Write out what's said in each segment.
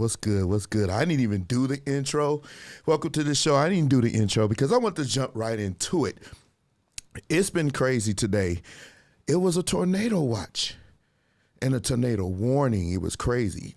What's good? What's good? I didn't even do the intro. Welcome to the show. I didn't do the intro because I want to jump right into it. It's been crazy today. It was a tornado watch and a tornado warning. It was crazy.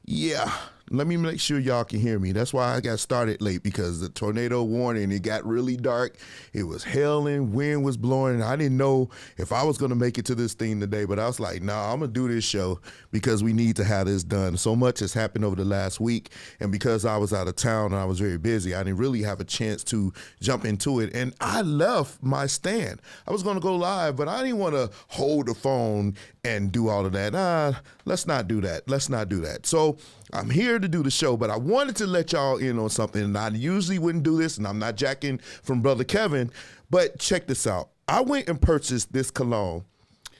Yeah. Let me make sure y'all can hear me. That's why I got started late, because the tornado warning, it got really dark. It was hailing, wind was blowing, and I didn't know if I was going to make it to this thing today, but I was like, nah, I'm going to do this show because we need to have this done. So much has happened over the last week, and because I was out of town and I was very busy, I didn't really have a chance to jump into it, and I left my stand. I was going to go live, but I didn't want to hold the phone and do all of that. Let's not do that. Let's not do that. So I'm here to do the show, but I wanted to let y'all in on something, and I usually wouldn't do this, and I'm not jacking from Brother Kevin, but check this out. I went and purchased this cologne.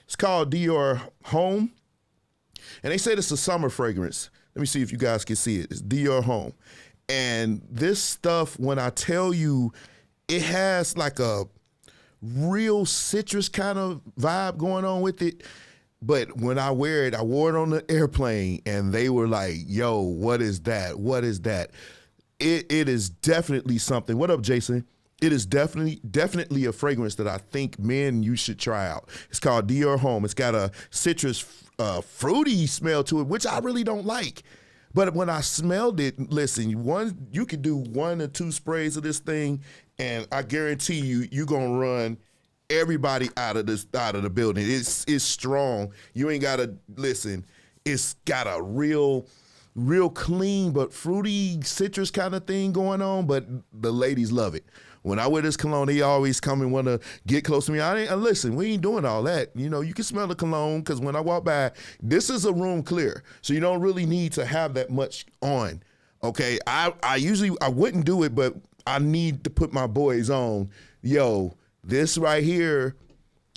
It's called Dior Home, and they said it's a summer fragrance. Let me see if you guys can see it. It's Dior Home. And this stuff, when I tell you, it has like a real citrus kind of vibe going on with it. But when I wear it, I wore it on the airplane, and they were like, yo, what is that? What is that? It is definitely something. What up, Jason? It is definitely a fragrance that I think, men, you should try out. It's called Dior Home. It's got a citrus, fruity smell to it, which I really don't like. But when I smelled it, listen, you could do 1 or 2 sprays of this thing, and I guarantee you're gonna run everybody out of the building. It's strong. You ain't gotta listen. It's got a real clean but fruity citrus kind of thing going on. But the ladies love it. When I wear this cologne, they always come and want to get close to me. Listen, we ain't doing all that. You know, you can smell the cologne, because when I walk by, this is a room clear, so you don't really need to have that much on. Okay, I usually wouldn't do it, but I need to put my boys on. Yo, this right here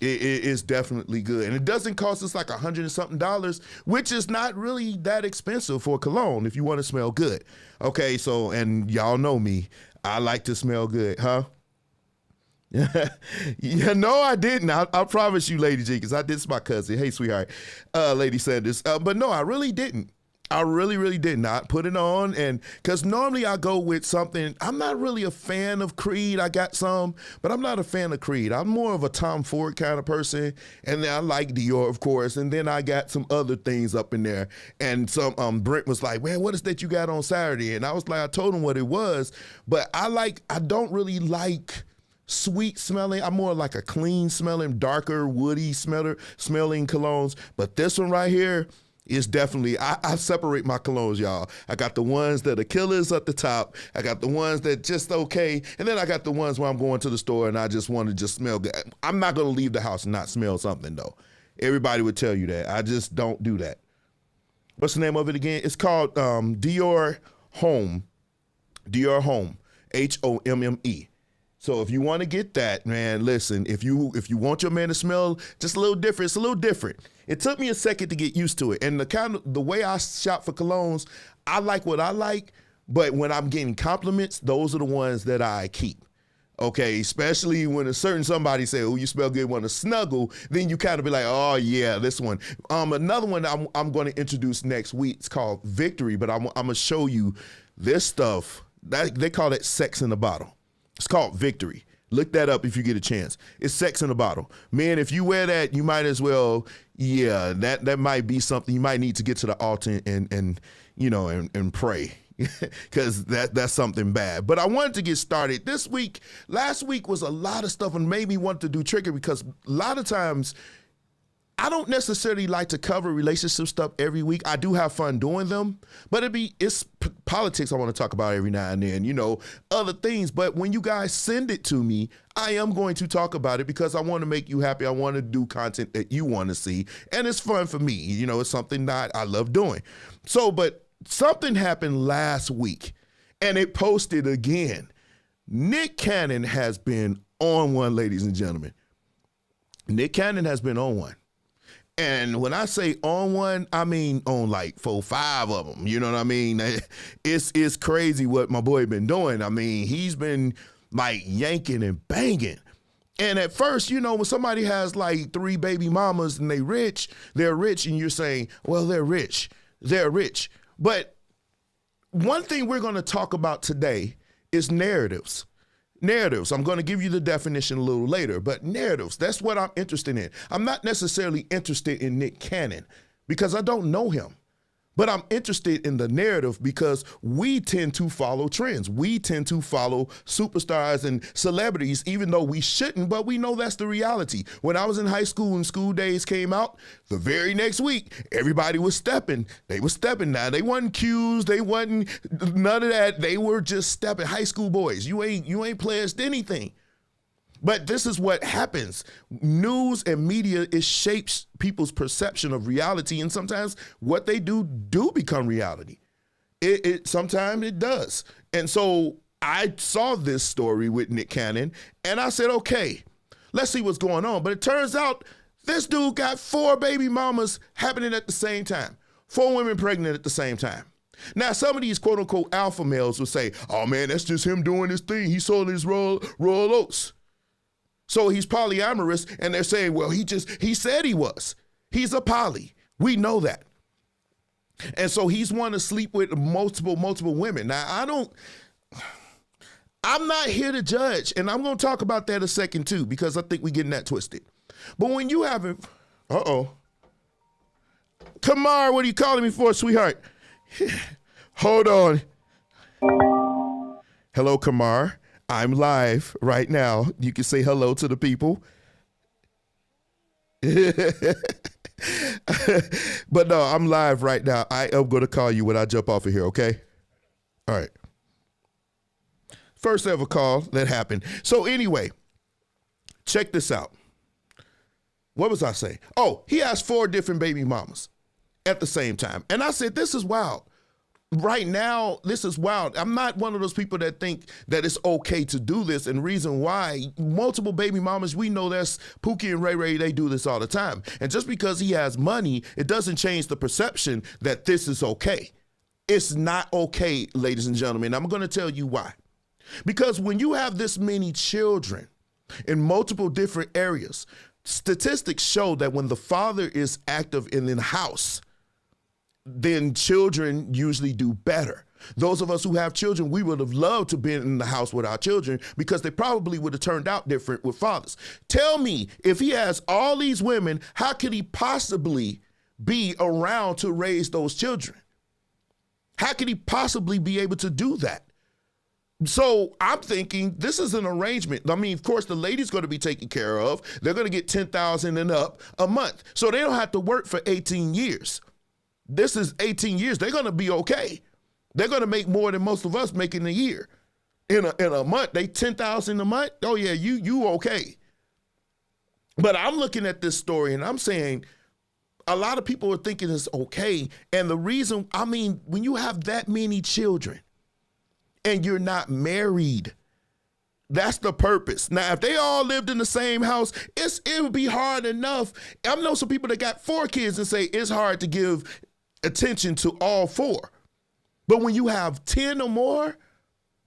is definitely good. And it doesn't cost us like $100 and something, which is not really that expensive for cologne if you want to smell good. Okay, so, and y'all know me, I like to smell good, huh? Yeah, no, I didn't. I promise you, Lady G, because I did. This my cousin. Hey, sweetheart, Lady Sanders. But no, I really didn't. I really did not put it on, and because normally I go with something. I'm not really a fan of Creed. I got some, but I'm not a fan of Creed. I'm more of a Tom Ford kind of person, and then I like Dior, of course, and then I got some other things up in there. And some Brent was like, "Man, what is that you got on Saturday?" And I was like, I told him what it was, but I don't really like sweet smelling. I'm more like a clean smelling, darker, woody smelling colognes. But this one right here, it's definitely, I separate my colognes, y'all. I got the ones that are killers at the top. I got the ones that just okay. And then I got the ones where I'm going to the store and I just want to just smell good. I'm not going to leave the house and not smell something, though. Everybody would tell you that. I just don't do that. What's the name of it again? It's called Dior Home. Dior Home. Homme. So if you want to get that, man, listen, if you want your man to smell just a little different, it's a little different. It took me a second to get used to it. And the way I shop for colognes, I like what I like, but when I'm getting compliments, those are the ones that I keep. Okay, especially when a certain somebody say, "Oh, you smell good," want to snuggle, then you kind of be like, "Oh yeah, this one." Another one I'm going to introduce next week. It's called Victory, but I'm going to show you this stuff. They call it sex in a bottle. It's called Victory. Look that up if you get a chance. It's sex in a bottle. Man, if you wear that, you might as well, yeah, that might be something. You might need to get to the altar and pray, because that's something bad. But I wanted to get started this week. Last week was a lot of stuff and made me want to do trigger, because a lot of times I don't necessarily like to cover relationship stuff every week. I do have fun doing them, but it's politics I want to talk about every now and then, other things. But when you guys send it to me, I am going to talk about it because I want to make you happy. I want to do content that you want to see, and it's fun for me. It's something that I love doing. So, but something happened last week, and it posted again. Nick Cannon has been on one, ladies and gentlemen. Nick Cannon has been on one. And when I say on one, I mean on like 4, 5 of them. You know what I mean? It's crazy what my boy been doing. I mean, he's been like yanking and banging. And at first, when somebody has like 3 baby mamas and they're rich, and you're saying, well, they're rich. But one thing we're going to talk about today is narratives. Narratives. I'm going to give you the definition a little later, but narratives, that's what I'm interested in. I'm not necessarily interested in Nick Cannon because I don't know him. But I'm interested in the narrative because we tend to follow trends. We tend to follow superstars and celebrities, even though we shouldn't, but we know that's the reality. When I was in high school and School Days came out, the very next week, everybody was stepping. They were stepping now. They wasn't cues. They wasn't none of that. They were just stepping. High school boys. You ain't pledged anything. But this is what happens. News and media, it shapes people's perception of reality, and sometimes what they do become reality. Sometimes it does. And so I saw this story with Nick Cannon, and I said, okay, let's see what's going on. But it turns out this dude got 4 baby mamas happening at the same time, 4 women pregnant at the same time. Now, some of these quote unquote alpha males will say, oh man, that's just him doing his thing. He sold his royal oats. So he's polyamorous, and they're saying, well, he said he was. He's a poly. We know that. And so he's wanting to sleep with multiple women. Now, I'm not here to judge, and I'm going to talk about that a second too, because I think we're getting that twisted. But when you haven't, Kamar, what are you calling me for, sweetheart? Hold on. Hello, Kamar. I'm live right now. You can say hello to the people. But no, I'm live right now. I am going to call you when I jump off of here, okay? All right. First ever call that happened. So anyway, check this out. What was I saying? Oh, he has 4 different baby mamas at the same time. And I said, this is wild. Right now, this is wild. I'm not one of those people that think that it's okay to do this, and reason why, multiple baby mamas, we know that's Pookie and Ray Ray, they do this all the time. And just because he has money, it doesn't change the perception that this is okay. It's not okay, ladies and gentlemen. I'm going to tell you why. Because when you have this many children in multiple different areas, statistics show that when the father is active in the house, then children usually do better. Those of us who have children, we would have loved to be in the house with our children because they probably would have turned out different with fathers. Tell me, if he has all these women, how could he possibly be around to raise those children? How could he possibly be able to do that? So I'm thinking this is an arrangement. I mean, of course, the lady's going to be taken care of. They're going to get $10,000 and up a month. So they don't have to work for 18 years. This is 18 years. They're going to be okay. They're going to make more than most of us make in a year. In a month, they $10,000 a month. Oh yeah, you okay. But I'm looking at this story and I'm saying a lot of people are thinking it's okay. And the reason, I mean, when you have that many children and you're not married, that's the purpose. Now, if they all lived in the same house, it would be hard enough. I know some people that got 4 kids and say it's hard to give attention to all 4. But when you have 10 or more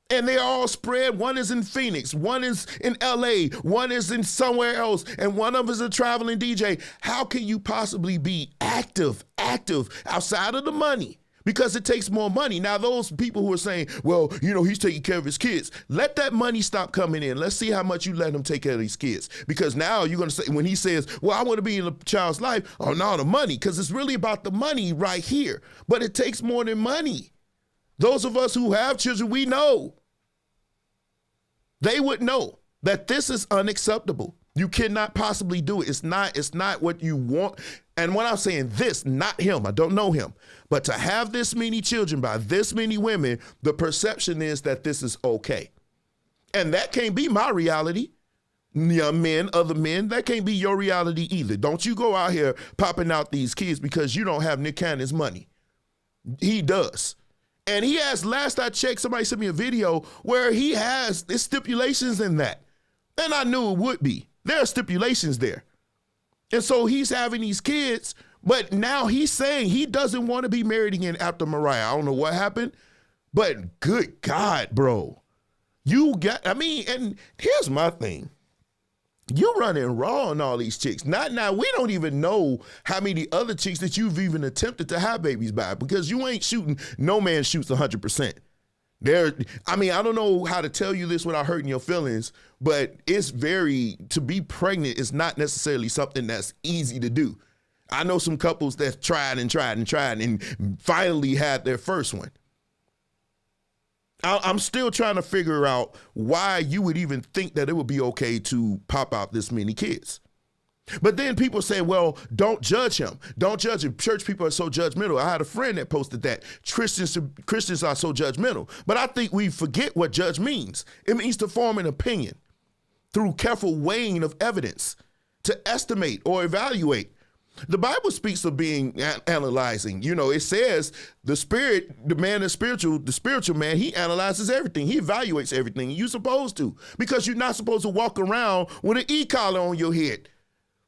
and they're all spread, one is in Phoenix, one is in LA, one is in somewhere else, and one of us is a traveling DJ, how can you possibly be active outside of the money? Because it takes more money. Now, those people who are saying, well, you know, he's taking care of his kids, let that money stop coming in. Let's see how much you let him take care of these kids. Because now you're going to say, when he says, well, I want to be in a child's life, oh, no, the money, because it's really about the money right here. But it takes more than money. Those of us who have children, we know. They would know that this is unacceptable. You cannot possibly do it. It's not what you want. And when I'm saying this, not him, I don't know him, but to have this many children by this many women, the perception is that this is okay. And that can't be my reality. Young men, other men, that can't be your reality either. Don't you go out here popping out these kids because you don't have Nick Cannon's money. He does. And he has, last I checked, somebody sent me a video where he has stipulations in that. And I knew it would be. There are stipulations there. And so he's having these kids, but now he's saying he doesn't want to be married again after Mariah. I don't know what happened, but good God, bro. And here's my thing. You running raw on all these chicks. Not now. We don't even know how many other chicks that you've even attempted to have babies by, because you ain't shooting. No man shoots 100%. I don't know how to tell you this without hurting your feelings, but to be pregnant is not necessarily something that's easy to do. I know some couples that tried and finally had their first one. I'm still trying to figure out why you would even think that it would be okay to pop out this many kids. But then people say, well, don't judge him. Don't judge him. Church people are so judgmental. I had a friend that posted that. Christians are so judgmental. But I think we forget what judge means. It means to form an opinion through careful weighing of evidence, to estimate or evaluate. The Bible speaks of being analyzing. It says the spiritual man, he analyzes everything. He evaluates everything. You're supposed to, because you're not supposed to walk around with an e-collar on your head.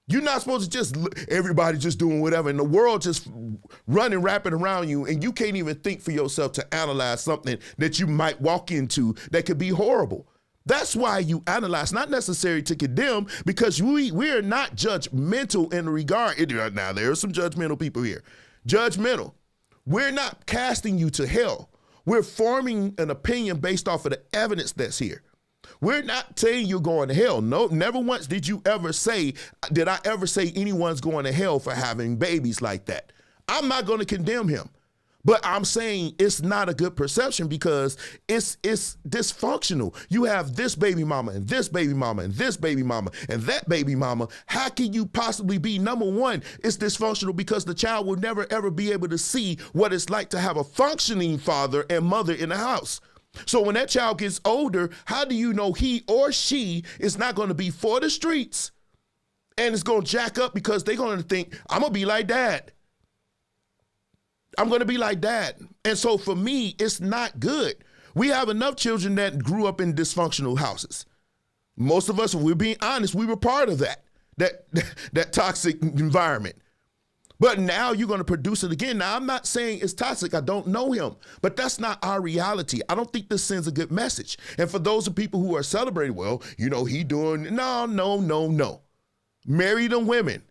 You're not supposed to everybody just doing whatever, and the world just running, wrapping around you, and you can't even think for yourself to analyze something that you might walk into that could be horrible. That's why you analyze, not necessary to condemn, because we're not judgmental in regard. Now, there are some judgmental people here. Judgmental. We're not casting you to hell. We're forming an opinion based off of the evidence that's here. We're not saying you're going to hell. No, never once did I ever say anyone's going to hell for having babies like that. I'm not going to condemn him. But I'm saying it's not a good perception, because it's dysfunctional. You have this baby mama and this baby mama and this baby mama and that baby mama. How can you possibly be? Number one, it's dysfunctional because the child will never, ever be able to see what it's like to have a functioning father and mother in the house. So when that child gets older, how do you know he or she is not going to be for the streets and it's going to jack up because they're going to think, I'm going to be like dad. I'm going to be like dad. And so for me, it's not good. We have enough children that grew up in dysfunctional houses. Most of us, if we're being honest, we were part of that toxic environment. But now you're going to produce it again. Now, I'm not saying it's toxic. I don't know him, but that's not our reality. I don't think this sends a good message. And for those of people who are celebrating, well, he doing, no. Marry them women.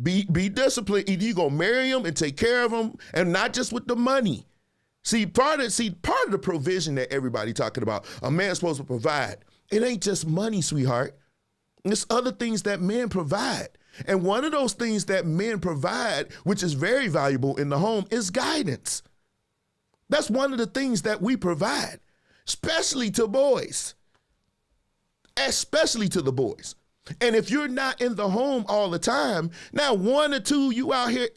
Be disciplined. Either you're going to marry them and take care of them, and not just with the money. See, part of the provision that everybody talking about, a man's supposed to provide, it ain't just money, sweetheart. It's other things that men provide. And one of those things that men provide, which is very valuable in the home, is guidance. That's one of the things that we provide, especially to boys. Especially to the boys. And if you're not in the home all the time, now 1 or 2, you out here,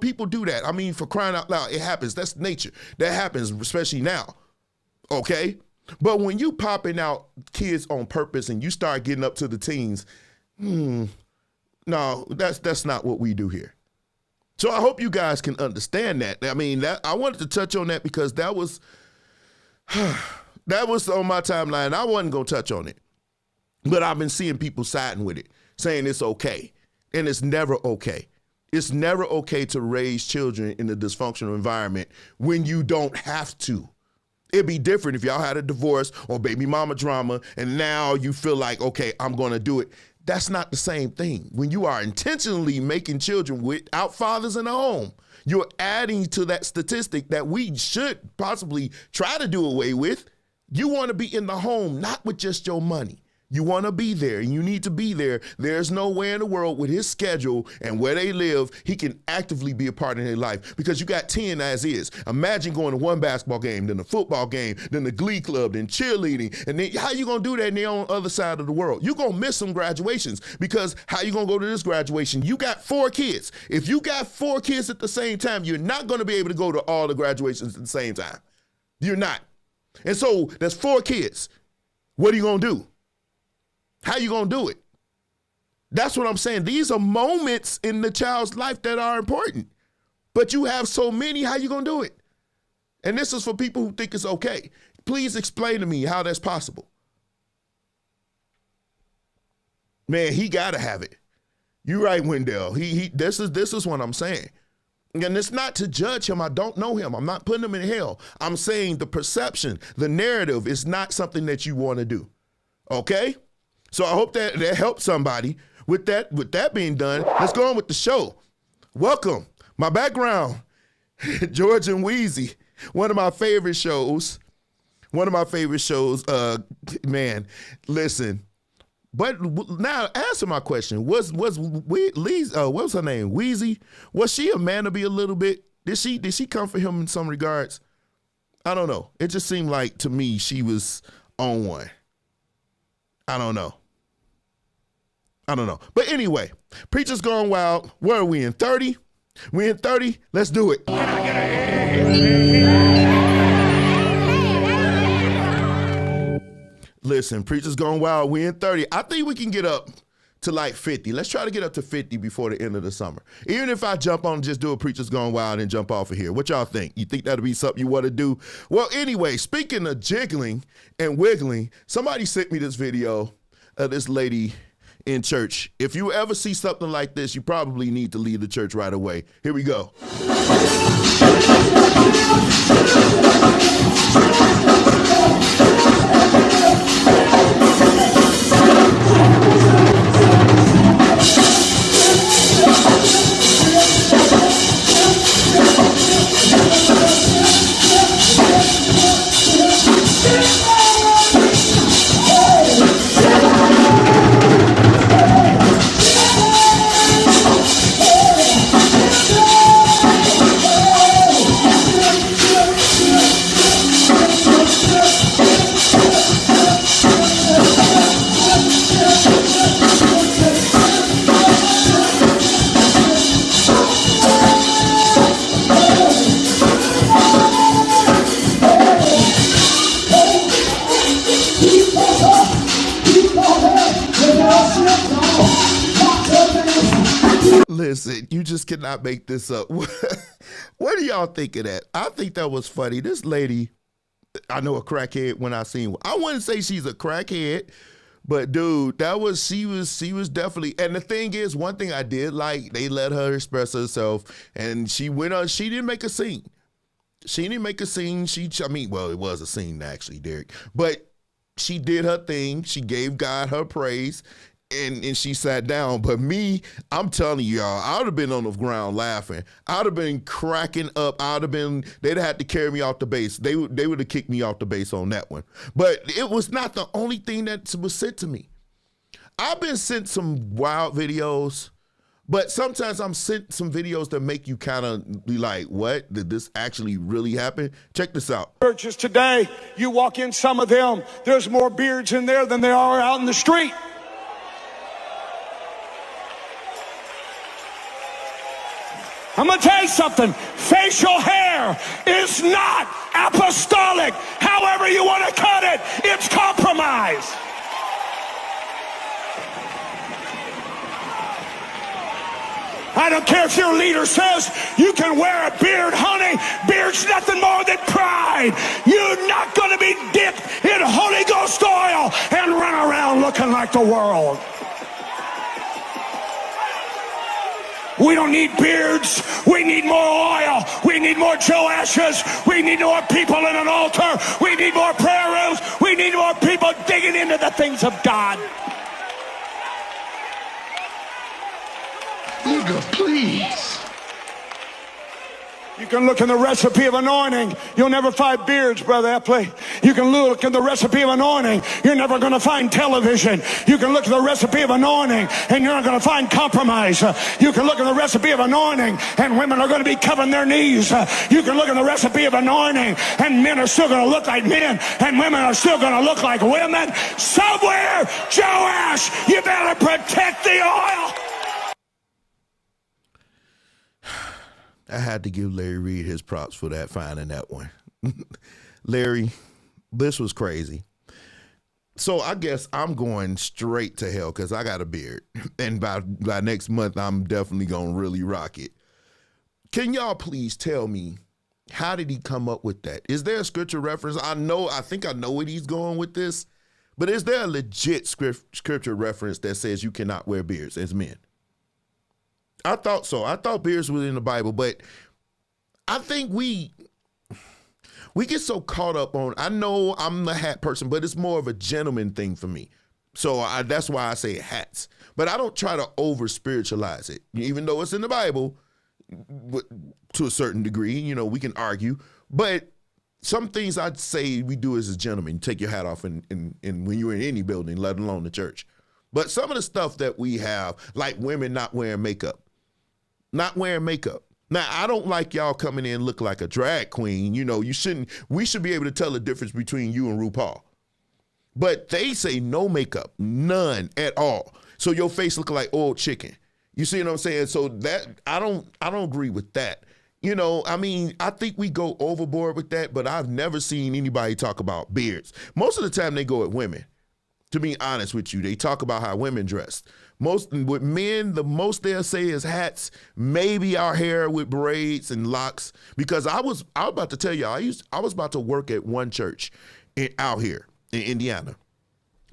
people do that. I mean, for crying out loud, it happens. That's nature. That happens, especially now. Okay? But when you popping out kids on purpose and you start getting up to the teens, no, that's not what we do here. So I hope you guys can understand that. I mean, I wanted to touch on that because that was on my timeline. I wasn't going to touch on it. But I've been seeing people siding with it, saying it's okay. And it's never okay. It's never okay to raise children in a dysfunctional environment when you don't have to. It'd be different if y'all had a divorce or baby mama drama and now you feel like, okay, I'm going to do it. That's not the same thing. When you are intentionally making children without fathers in the home, you're adding to that statistic that we should possibly try to do away with. You want to be in the home, not with just your money. You want to be there, and you need to be there. There's no way in the world with his schedule and where they live, he can actively be a part of their life, because you got 10 as is. Imagine going to one basketball game, then a football game, then the glee club, then cheerleading. And then how you going to do that in the other side of the world? You're going to miss some graduations, because how you going to go to this graduation? You got 4 kids. If you got 4 kids at the same time, you're not going to be able to go to all the graduations at the same time. You're not. And so there's 4 kids. What are you going to do? How you going to do it? That's what I'm saying. These are moments in the child's life that are important. But you have so many, how you going to do it? And this is for people who think it's okay. Please explain to me how that's possible. Man, he got to have it. You're right, Wendell. This is what I'm saying. And it's not to judge him. I don't know him. I'm not putting him in hell. I'm saying the perception, the narrative is not something that you want to do. Okay? So I hope that helps somebody. With that being done, let's go on with the show. Welcome. My background, George and Wheezy. One of my favorite shows. Man, listen. But now answer my question. Was what was her name? Wheezy? Was she a man to be a little bit? Did she come for him in some regards? I don't know. It just seemed like to me she was on one. I don't know. But anyway, Preachers Gone Wild. Where are we in 30? We in 30? Let's do it. Listen, Preachers Gone Wild. We in 30. I think we can get up to like 50. Let's try to get up to 50 before the end of the summer. Even if I jump on and just do a Preachers Gone Wild and jump off of here. What y'all think? You think that'll be something you want to do? Well, anyway, speaking of jiggling and wiggling, somebody sent me this video of this lady in church. If you ever see something like this, you probably need to leave the church right away. Here we go. Listen, you just cannot make this up. What do y'all think of that? I think that was funny. This lady, I know a crackhead when I seen her. I wouldn't say she's a crackhead, but dude, she was definitely. And the thing is, one thing I did like, they let her express herself, and she went on. She didn't make a scene. Well, it was a scene actually, Derek, but she did her thing. She gave God her praise. And she sat down. But me, I'm telling y'all, I would have been on the ground laughing. I would have been cracking up. They'd have had to carry me off the base. They would have kicked me off the base on that one. But it was not the only thing that was sent to me. I've been sent some wild videos, but sometimes I'm sent some videos that make you kind of be like, what? Did this actually really happen? Check this out. Churches today, you walk in some of them, there's more beards in there than there are out in the street. I'm going to tell you something. Facial hair is not apostolic. However you want to cut it, it's compromise. I don't care if your leader says you can wear a beard, honey. Beard's nothing more than pride. You're not going to be dipped in Holy Ghost oil and run around looking like the world. We don't need beards. We need more oil. We need more Joashes. We need more people in an altar. We need more prayer rooms. We need more people digging into the things of God. Nigga, please. You can look in the recipe of anointing. You'll never find beards, Brother Epley. You can look in the recipe of anointing. You're never going to find television. You can look at the recipe of anointing and you're not going to find compromise. You can look at the recipe of anointing and women are going to be covering their knees. You can look at the recipe of anointing and men are still going to look like men and women are still going to look like women. Somewhere, Joash, you better protect the oil. I had to give Larry Reed his props for that, finding that one. Larry, this was crazy. So I guess I'm going straight to hell because I got a beard. And by next month, I'm definitely going to really rock it. Can y'all please tell me, how did he come up with that? Is there a scripture reference? I think I know where he's going with this. But is there a legit scripture reference that says you cannot wear beards as men? I thought so. I thought beards were in the Bible, but I think we get so caught up on, I know I'm the hat person, but it's more of a gentleman thing for me. So that's why I say hats. But I don't try to over spiritualize it, even though it's in the Bible to a certain degree. You know, we can argue, but some things I'd say we do as a gentleman. You take your hat off and when you're in any building, let alone the church. But some of the stuff that we have, like women not wearing makeup. Now, I don't like y'all coming in look like a drag queen. You know, we should be able to tell the difference between you and RuPaul. But they say no makeup, none at all. So your face look like old chicken. You see what I'm saying? So that I don't agree with that. You know, I mean, I think we go overboard with that, but I've never seen anybody talk about beards. Most of the time they go at women. To be honest with you, they talk about how women dress. With men, the most they'll say is hats, maybe our hair with braids and locks. Because I was about to tell you, I was about to work at one church out here in Indiana.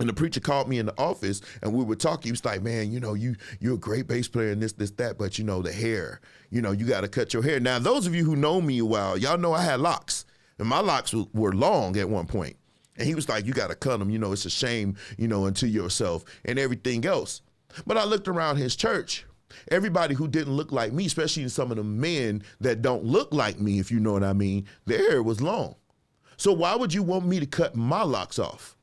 And the preacher called me in the office and we were talking. He was like, man, you know, you're a great bass player and this, that, but you know, the hair, you know, you got to cut your hair. Now, those of you who know me a while, y'all know I had locks and my locks were long at one point. And he was like, you got to cut them. You know, it's a shame, you know, unto yourself and everything else. But I looked around his church. Everybody who didn't look like me, especially some of the men that don't look like me, if you know what I mean, their hair was long. So why would you want me to cut my locks off?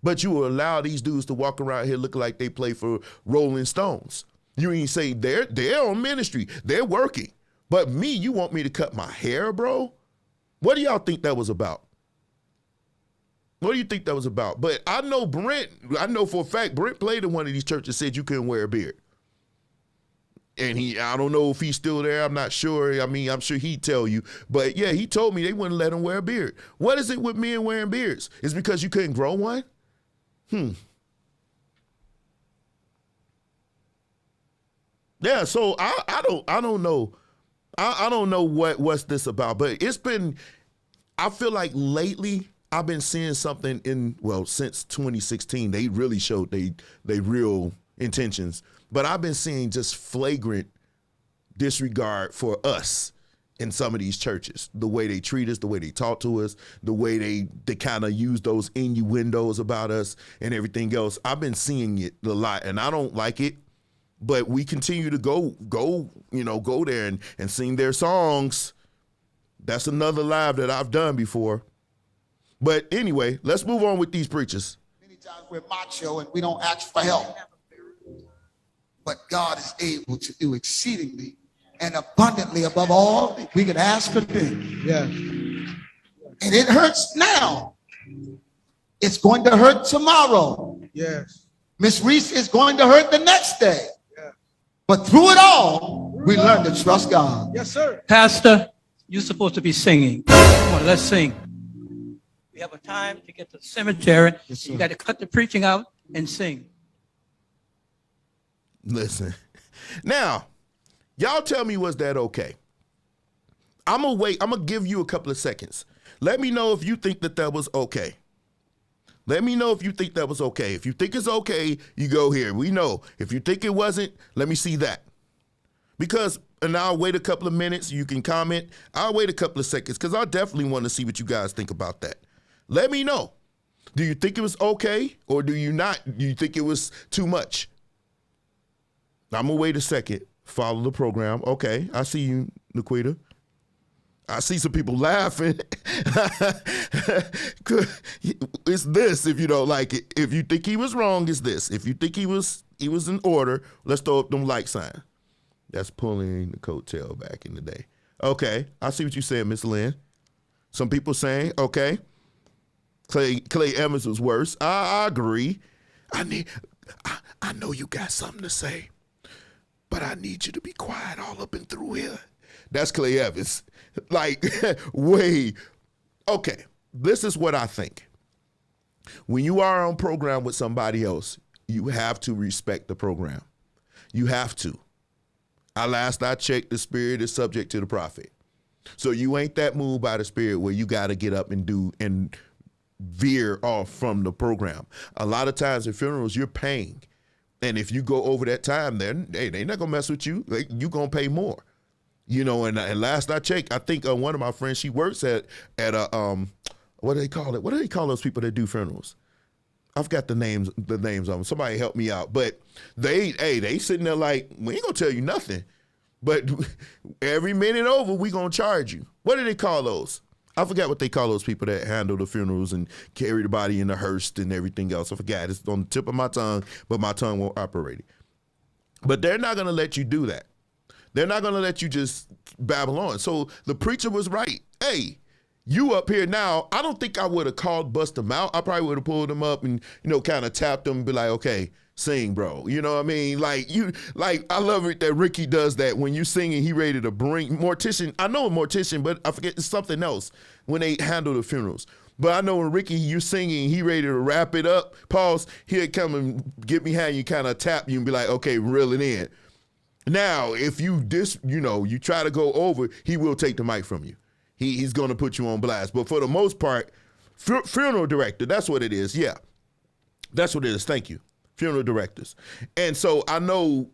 But you will allow these dudes to walk around here looking like they play for Rolling Stones. You ain't say they're on ministry. They're working. But me, you want me to cut my hair, bro? What do y'all think that was about? What do you think that was about? But I know for a fact, Brent played in one of these churches, said you couldn't wear a beard. And I don't know if he's still there. I'm not sure. I mean, I'm sure he'd tell you. But yeah, he told me they wouldn't let him wear a beard. What is it with men wearing beards? Is it because you couldn't grow one? Yeah, so I don't know. I don't know what's this about, but I feel like lately I've been seeing something since 2016, they really showed they real intentions. But I've been seeing just flagrant disregard for us in some of these churches. The way they treat us, the way they talk to us, the way they kind of use those innuendos about us and everything else. I've been seeing it a lot, and I don't like it. But we continue to go there and sing their songs. That's another live that I've done before. But anyway, let's move on with these preachers. Many times we're macho and we don't ask for help. But God is able to do exceedingly and abundantly above all we can ask or think. Yeah. And it hurts now. It's going to hurt tomorrow. Yes. Miss Reese is going to hurt the next day. Yeah. But through it all, we learn to trust God. Yes, sir. Pastor, you're supposed to be singing. Come on, let's sing. We have a time to get to the cemetery. Yes, You got to cut the preaching out and sing. Listen. Now, y'all tell me, was that okay? I'm going to wait. I'm going to give you a couple of seconds. Let me know if you think that was okay. Let me know if you think that was okay. If you think it's okay, you go here. We know. If you think it wasn't, let me see that. And I'll wait a couple of minutes. You can comment. I'll wait a couple of seconds because I definitely want to see what you guys think about that. Let me know. Do you think it was okay or do you not? Do you think it was too much? I'm going to wait a second. Follow the program. Okay, I see you, Nikita. I see some people laughing. It's this if you don't like it. If you think he was wrong, it's this. If you think he was in order, let's throw up them like signs. That's pulling the coattail back in the day. Okay, I see what you said, Miss Lynn. Some people saying, okay, Clay Evans was worse. I agree. I know you got something to say, but I need you to be quiet all up and through here. That's Clay Evans. Like, okay, this is what I think. When you are on program with somebody else, you have to respect the program. You have to. Last I checked, the spirit is subject to the prophet. So you ain't that moved by the spirit where you got to get up and veer off from the program. A lot of times at funerals, you're paying. And if you go over that time, then they're not going to mess with you. You're going to pay more. You know, and last I checked, I think one of my friends, she works at a, what do they call it? What do they call those people that do funerals? I've got the names of them. Somebody help me out. But they sitting there like, we ain't gonna tell you nothing. But every minute over, we gonna charge you. What do they call those? I forgot what they call those people that handle the funerals and carry the body in the hearse and everything else. I forgot. It's on the tip of my tongue, but my tongue won't operate it. But they're not going to let you do that. They're not going to let you just babble on. So the preacher was right. Hey, you up here now. I don't think I would have called, bust them out. I probably would have pulled them up and, kind of tapped them and be like, okay, sing, bro. You know what I mean? I love it that Ricky does that. When you singing, he ready to bring Mortician. I know a Mortician, but I forget it's something else when they handle the funerals. But I know when Ricky, you singing, he ready to wrap it up. Pause. He'll come and get behind you, kind of tap you and be like, okay, reel it in. Now, if you you try to go over, he will take the mic from you. He's going to put you on blast. But for the most part, funeral director, that's what it is. Yeah, that's what it is. Thank you. Funeral directors. And so I know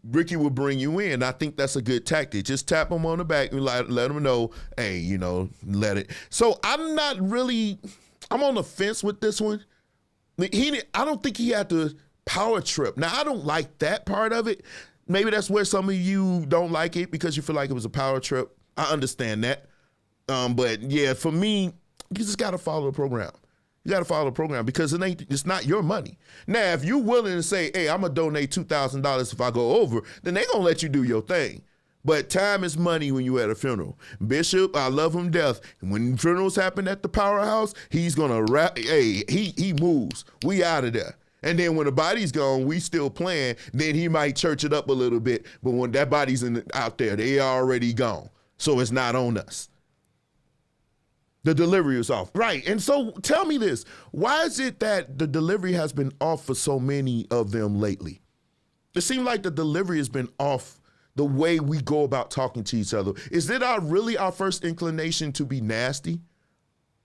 Ricky will bring you in. I think that's a good tactic. Just tap them on the back and let them know, hey, let it. So I'm on the fence with this one. I don't think he had to power trip. Now, I don't like that part of it. Maybe that's where some of you don't like it because you feel like it was a power trip. I understand that. But yeah, for me, you just got to follow the program. You got to follow the program because it's not your money. Now, if you're willing to say, hey, I'm going to donate $2,000 if I go over, then they're going to let you do your thing. But time is money when you're at a funeral. Bishop, I love him to death. When funerals happen at the Powerhouse, he's going to rap. Hey, he moves. We out of there. And then when the body's gone, we still playing. Then he might church it up a little bit. But when that body's out there, they already gone. So it's not on us. The delivery is off. Right. And so tell me this. Why is it that the delivery has been off for so many of them lately? It seems like the delivery has been off the way we go about talking to each other. Is it really our first inclination to be nasty?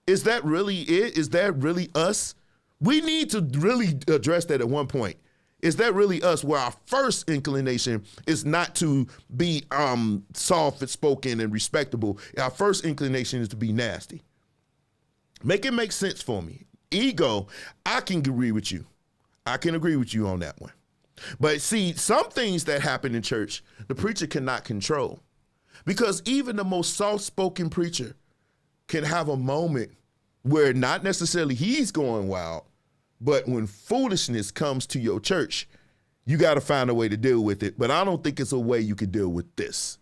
Is that really it? Is that really us? We need to really address that at one point. Is that really us where our first inclination is not to be soft-spoken and respectable? Our first inclination is to be nasty. Make it make sense for me. Ego, I can agree with you. I can agree with you on that one. But see, some things that happen in church, the preacher cannot control. Because even the most soft-spoken preacher can have a moment where not necessarily he's going wild, but when foolishness comes to your church, you got to find a way to deal with it. But I don't think it's a way you can deal with this.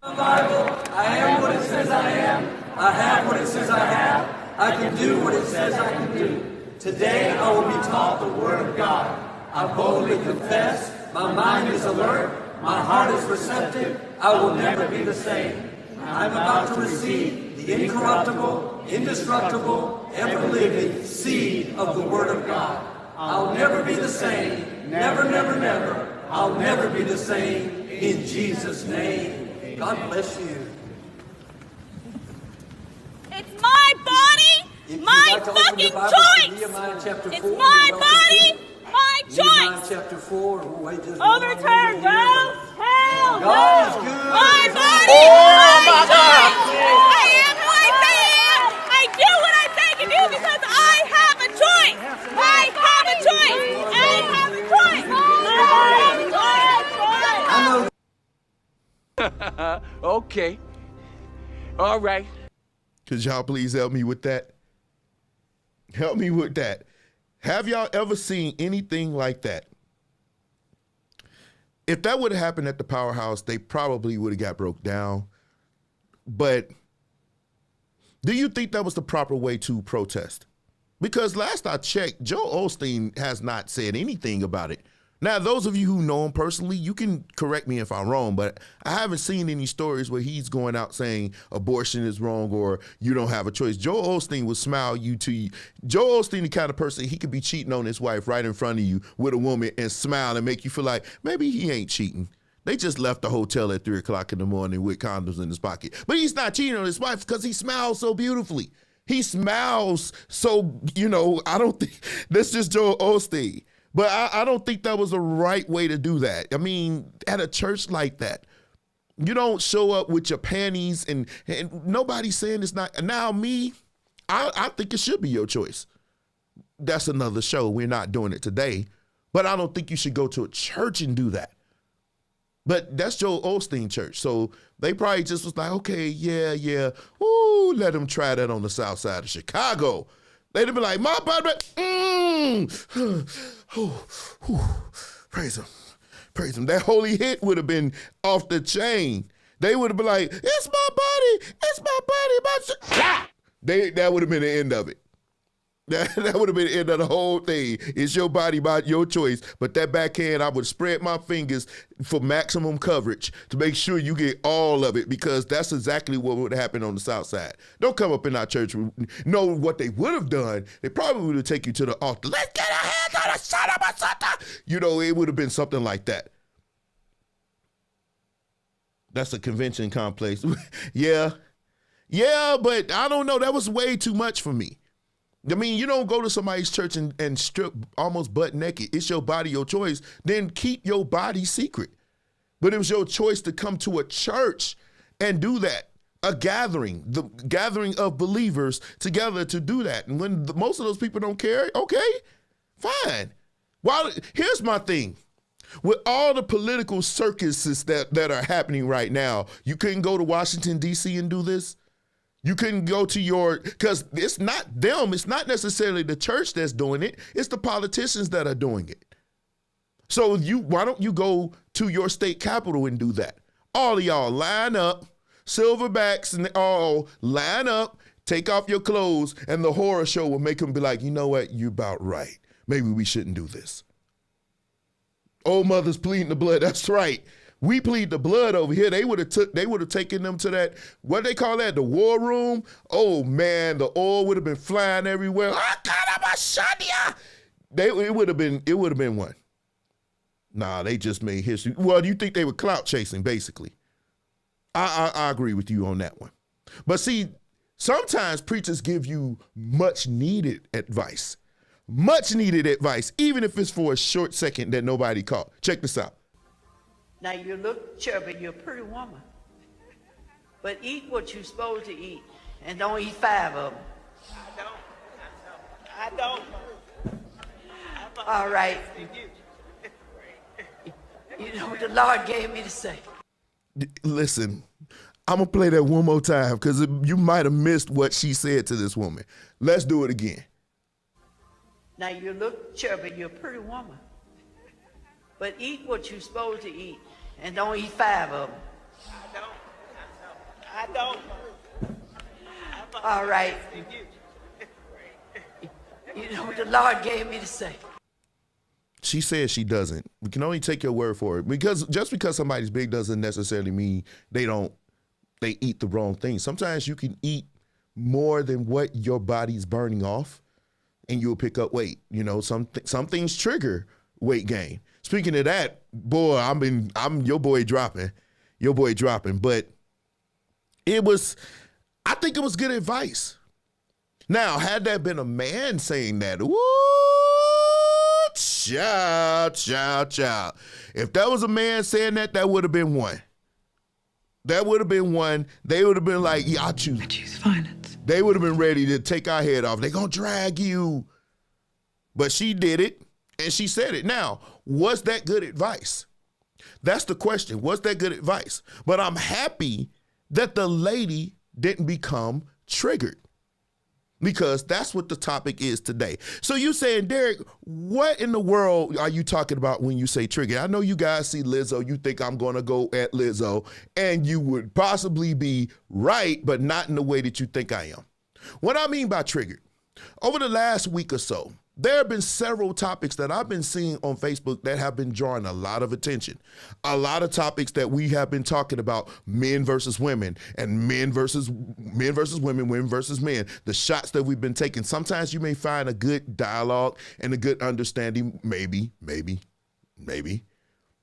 The Bible, I am what it says I am. I have what it says I have. I can do what it says I can do. Today I will be taught the word of God. I boldly confess. My mind is alert. My heart is receptive. I will never be the same. I'm about to receive the incorruptible, indestructible, ever-living seed of the word of God. I'll never be the same. Never, never, never. I'll never be the same. In Jesus' name. God bless you. It's my body, my fucking choice. It's my body, my choice. Chapter 4. Overturn, girls. Hell God is no. good. My body, my choice. I am who I say I am. I do what I say I can do because I have a choice. I have a choice. I have a choice. I have a choice. Okay. All right. Could y'all please help me with that? Help me with that. Have y'all ever seen anything like that? If that would have happened at the Powerhouse, they probably would have got broke down. But do you think that was the proper way to protest? Because last I checked, Joel Osteen has not said anything about it. Now, those of you who know him personally, you can correct me if I'm wrong, but I haven't seen any stories where he's going out saying abortion is wrong or you don't have a choice. Joel Osteen will smile you to you. Joel Osteen, the kind of person, he could be cheating on his wife right in front of you with a woman and smile and make you feel like maybe he ain't cheating. They just left the hotel at 3 o'clock in the morning with condoms in his pocket. But he's not cheating on his wife because he smiles so beautifully. He smiles so, I don't think, that's just Joel Osteen. But I don't think that was the right way to do that. I mean, at a church like that, you don't show up with your panties and nobody's saying it's not. Now, I think it should be your choice. that's another show. We're not doing it today. But I don't think you should go to a church and do that. But that's Joel Osteen church. So they probably just was like, okay, yeah. Ooh, let them try that on the south side of Chicago. They'd have been like, my body, praise him. That holy hit would have been off the chain. They would have been like, it's my body. That would have been the end of it. That would have been the end of the whole thing. It's your body by your choice. But that backhand, I would spread my fingers for maximum coverage to make sure you get all of it, because that's exactly what would happen on the south side. Don't come up in our church. Know what they would have done. They probably would have taken you to the altar. Let's get our hands on the son of a sata. You know, it would have been something like that. That's a convention complex. Yeah, but I don't know. That was way too much for me. I mean, you don't go to somebody's church and strip almost butt naked. It's your body, your choice. Then keep your body secret. But it was your choice to come to a church and do that. A gathering, the gathering of believers together to do that. And when most of those people don't care, okay, fine. Well, here's my thing. With all the political circuses that are happening right now, you couldn't go to Washington, D.C. and do this? You couldn't go to because it's not them. It's not necessarily the church that's doing it. It's the politicians that are doing it. So why don't you go to your state capital and do that? All of y'all line up, silverbacks and all line up, take off your clothes, and the horror show will make them be like, you know what, you're about right. Maybe we shouldn't do this. Old mothers pleading the blood. That's right. We plead the blood over here. They would have taken them to that, what they call that, the war room. Oh man, the oil would have been flying everywhere. It would have been one. Nah, they just made history. Well, you think they were clout chasing, basically. I agree with you on that one. But see, sometimes preachers give you much needed advice. Much needed advice, even if it's for a short second that nobody caught. Check this out. Now you look chubby, you're a pretty woman. But eat what you're supposed to eat and don't eat 5 of them. I don't. All right. You know what the Lord gave me to say. Listen, I'm going to play that one more time because you might have missed what she said to this woman. Let's do it again. Now you look chubby, you're a pretty woman. But eat what you're supposed to eat and don't eat 5 of them. I don't. All right. You know what the Lord gave me to say. She says she doesn't. We can only take your word for it. Because just because somebody's big doesn't necessarily mean they eat the wrong thing. Sometimes you can eat more than what your body's burning off and you'll pick up weight. You know, some things trigger weight gain. Speaking of that, boy, I'm your boy dropping. But I think it was good advice. Now, had that been a man saying that, woo, child. If that was a man saying that would have been one. That would have been one. They would have been like, yeah, I choose violence. They would have been ready to take our head off. They're going to drag you. But she did it, and she said it. Now, was that good advice? That's the question. Was that good advice? But I'm happy that the lady didn't become triggered, because that's what the topic is today. So you saying, Derek, what in the world are you talking about when you say triggered? I know you guys see Lizzo. You think I'm going to go at Lizzo, and you would possibly be right, but not in the way that you think I am. What I mean by triggered, over the last week or so, there have been several topics that I've been seeing on Facebook that have been drawing a lot of attention. A lot of topics that we have been talking about, men versus women, and men versus women, women versus men, the shots that we've been taking. Sometimes you may find a good dialogue and a good understanding, maybe.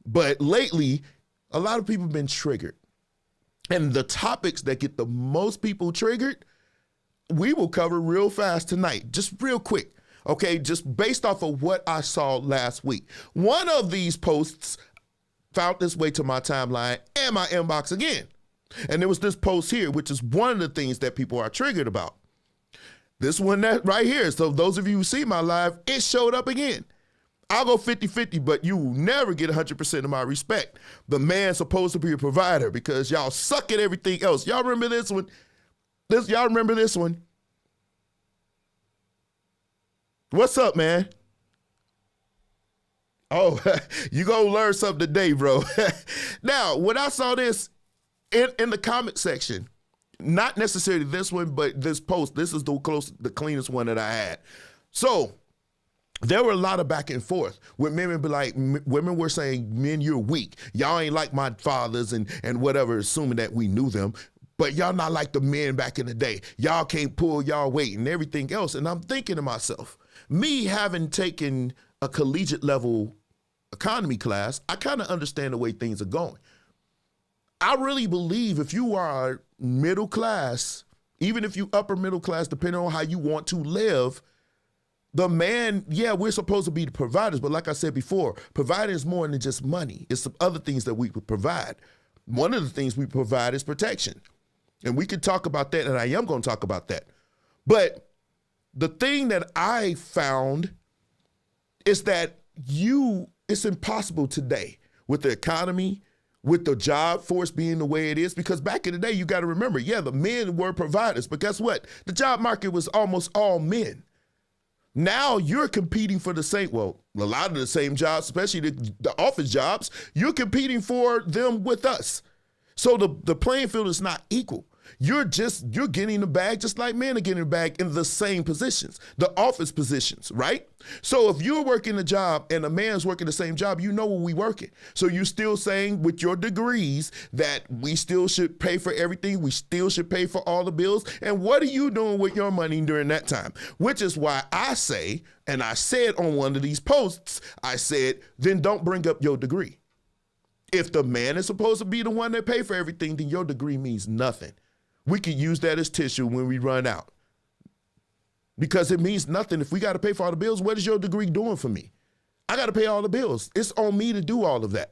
But lately, a lot of people have been triggered. And the topics that get the most people triggered, we will cover real fast tonight, just real quick. Okay, just based off of what I saw last week. One of these posts found its way to my timeline and my inbox again. And there was this post here, which is one of the things that people are triggered about. This one that right here. So those of you who see my live, it showed up again. I'll go 50-50, but you will never get 100% of my respect. The man's supposed to be a provider because y'all suck at everything else. Y'all remember this one? Y'all remember this one? What's up, man? Oh, you gonna learn something today, bro. Now, when I saw this in the comment section, not necessarily this one, but this post, this is the cleanest one that I had. So there were a lot of back and forth with women be like, women were saying, men, you're weak. Y'all ain't like my fathers and whatever, assuming that we knew them. But y'all not like the men back in the day. Y'all can't pull y'all weight and everything else. And I'm thinking to myself, me having taken a collegiate level economy class, I kind of understand the way things are going. I really believe if you are middle class, even if you upper middle class, depending on how you want to live, the man, yeah, we're supposed to be the providers, but like I said before, providing is more than just money. It's some other things that we provide. One of the things we provide is protection. And we can talk about that, and I am going to talk about that. But the thing that I found is that it's impossible today with the economy, with the job force being the way it is, because back in the day, you got to remember, yeah, the men were providers, but guess what? The job market was almost all men. Now you're competing for the same, well, a lot of the same jobs, especially the office jobs, you're competing for them with us. So the playing field is not equal. You're getting the bag just like men are getting the bag in the same positions, the office positions, right? So if you're working a job and a man's working the same job, you know where we working. So you're still saying with your degrees that we still should pay for everything. We still should pay for all the bills. And what are you doing with your money during that time? Which is why I say, and I said on one of these posts, I said, then don't bring up your degree. If the man is supposed to be the one that pay for everything, then your degree means nothing. We can use that as tissue when we run out. Because it means nothing. If we got to pay for all the bills, what is your degree doing for me? I got to pay all the bills. It's on me to do all of that.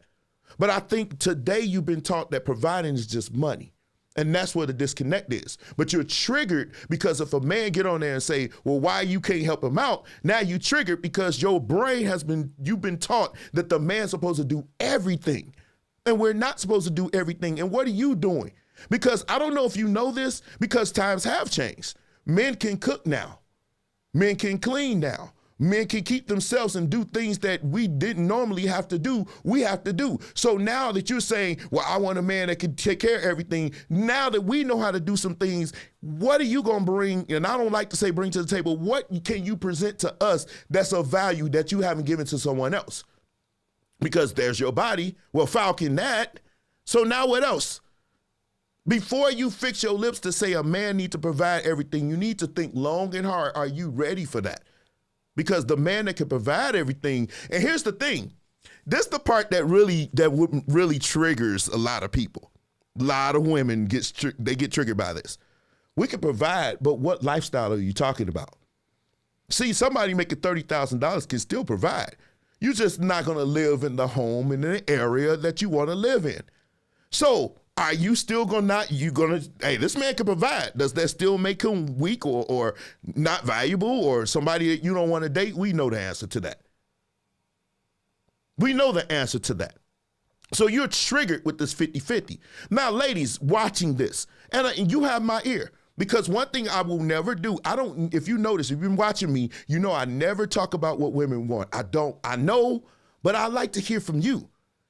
But I think today you've been taught that providing is just money. And that's where the disconnect is. But you're triggered because if a man get on there and say, well, why you can't help him out? Now you triggered because your brain you've been taught that the man's supposed to do everything. And we're not supposed to do everything. And what are you doing? Because I don't know if you know this, because times have changed. Men can cook now. Men can clean now. Men can keep themselves and do things that we didn't normally have to do, we have to do. So now that you're saying, well, I want a man that can take care of everything, now that we know how to do some things, what are you going to bring? And I don't like to say bring to the table. What can you present to us that's of value that you haven't given to someone else? Because there's your body. Well, Falcon that. So now what else? Before you fix your lips to say a man needs to provide everything, you need to think long and hard. Are you ready for that? Because the man that can provide everything, and here's the thing, this is the part that really triggers a lot of people. A lot of women get triggered by this. We can provide, but what lifestyle are you talking about? See, somebody making $30,000 can still provide. You're just not going to live in the home in the area that you want to live in. So are you still hey, this man can provide. Does that still make him weak or not valuable or somebody that you don't want to date? We know the answer to that. We know the answer to that. So you're triggered with this 50-50. Now, ladies watching this, and you have my ear, because one thing I will never do, if you notice, if you've been watching me, you know I never talk about what women want. I know, but I like to hear from you.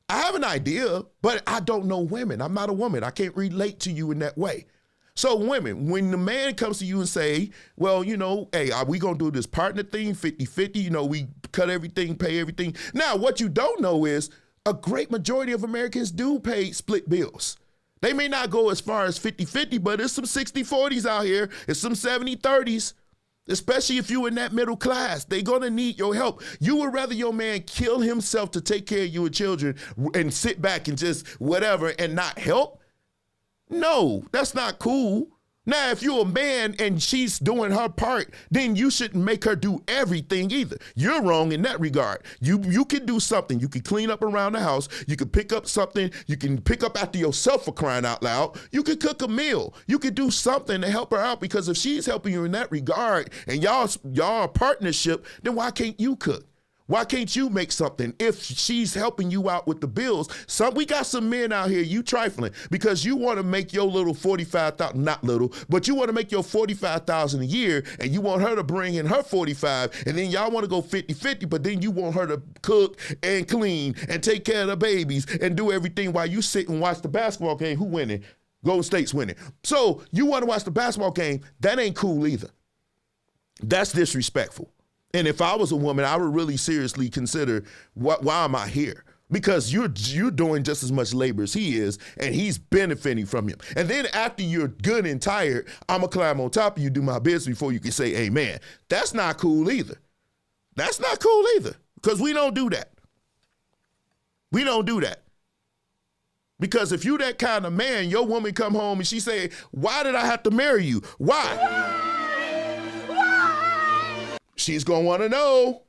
I have an idea, but I don't know women. I'm not a woman. I can't relate to you in that way. So women, when the man comes to you and say, well, hey, are we going to do this partner thing, 50-50? We cut everything, pay everything. Now, what you don't know is a great majority of Americans do pay split bills. They may not go as far as 50-50, but there's some 60-40s out here. It's some 70-30s. Especially if you're in that middle class, they're going to need your help. You would rather your man kill himself to take care of your children and sit back and just whatever and not help? No, that's not cool. Now, if you're a man and she's doing her part, then you shouldn't make her do everything either. You're wrong in that regard. You can do something. You can clean up around the house. You can pick up something. You can pick up after yourself, for crying out loud. You can cook a meal. You can do something to help her out, because if she's helping you in that regard and y'all a partnership, then why can't you cook? Why can't you make something if she's helping you out with the bills? We got some men out here, you trifling, because you want to make your little $45,000, not little, but you want to make your $45,000 a year, and you want her to bring in her 45, and then y'all want to go 50-50, but then you want her to cook and clean and take care of the babies and do everything while you sit and watch the basketball game. Who winning? Golden State's winning. So you want to watch the basketball game? That ain't cool either. That's disrespectful. And if I was a woman, I would really seriously consider, why am I here? Because you're doing just as much labor as he is, and he's benefiting from you. And then after you're good and tired, I'm going to climb on top of you, do my business before you can say amen. That's not cool either. That's not cool either, because we don't do that. We don't do that. Because if you that kind of man, your woman come home and she say, why did I have to marry you? Why? She's going to want to know.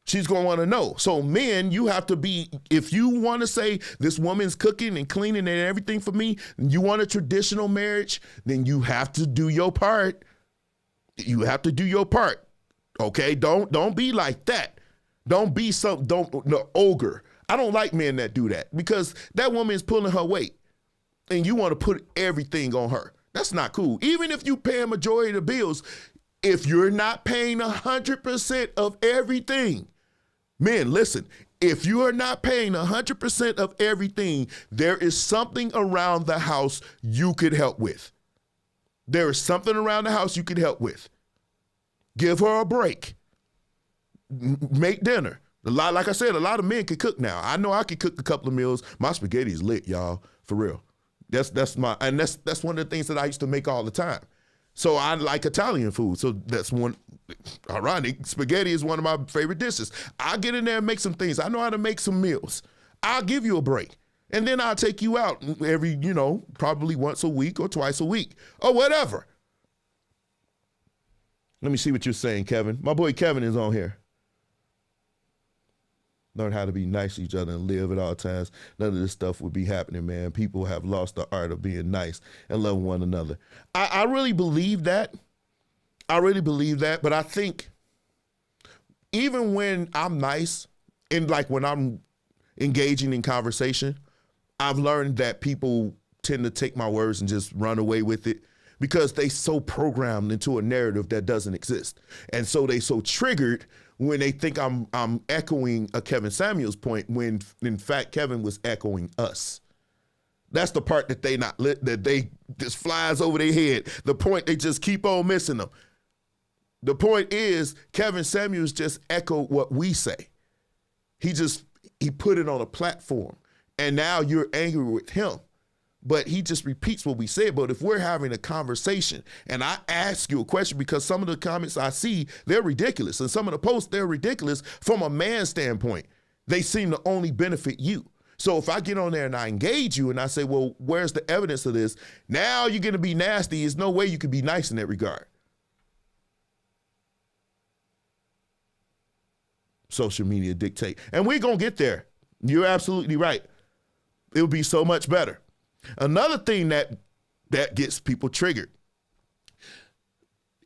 She's going to want to know. So men, you have to be, if you want to say this woman's cooking and cleaning and everything for me, and you want a traditional marriage, then you have to do your part. You have to do your part. Okay? Don't be like that. Don't be no ogre. I don't like men that do that, because that woman is pulling her weight and you want to put everything on her. That's not cool. Even if you pay a majority of the bills, if you're not paying 100% of everything, men, listen, if you are not paying 100% of everything, there is something around the house you could help with. There is something around the house you could help with. Give her a break. Make dinner. Like I said, a lot of men can cook now. I know I can cook a couple of meals. My spaghetti is lit, y'all, for real. That's one of the things that I used to make all the time. So I like Italian food. So that's one, ironic, spaghetti is one of my favorite dishes. I'll get in there and make some things. I know how to make some meals. I'll give you a break. And then I'll take you out every, probably once a week or twice a week or whatever. Let me see what you're saying, Kevin. My boy Kevin is on here. Learn how to be nice to each other and live at all times. None of this stuff would be happening, man. People have lost the art of being nice and loving one another. I really believe that. I really believe that. But I think even when I'm nice and like when I'm engaging in conversation, I've learned that people tend to take my words and just run away with it, because they so programmed into a narrative that doesn't exist. And so they so triggered when they think I'm echoing a Kevin Samuels point, when in fact Kevin was echoing us. That's the part that they just flies over their head. The point, they just keep on missing them. The point is Kevin Samuels just echoed what we say. He put it on a platform, and now you're angry with him. But he just repeats what we said. But if we're having a conversation and I ask you a question, because some of the comments I see, they're ridiculous. And some of the posts, they're ridiculous from a man's standpoint. They seem to only benefit you. So if I get on there and I engage you and I say, well, where's the evidence of this? Now you're going to be nasty. There's no way you could be nice in that regard. Social media dictate. And we're going to get there. You're absolutely right. It would be so much better. Another thing that gets people triggered.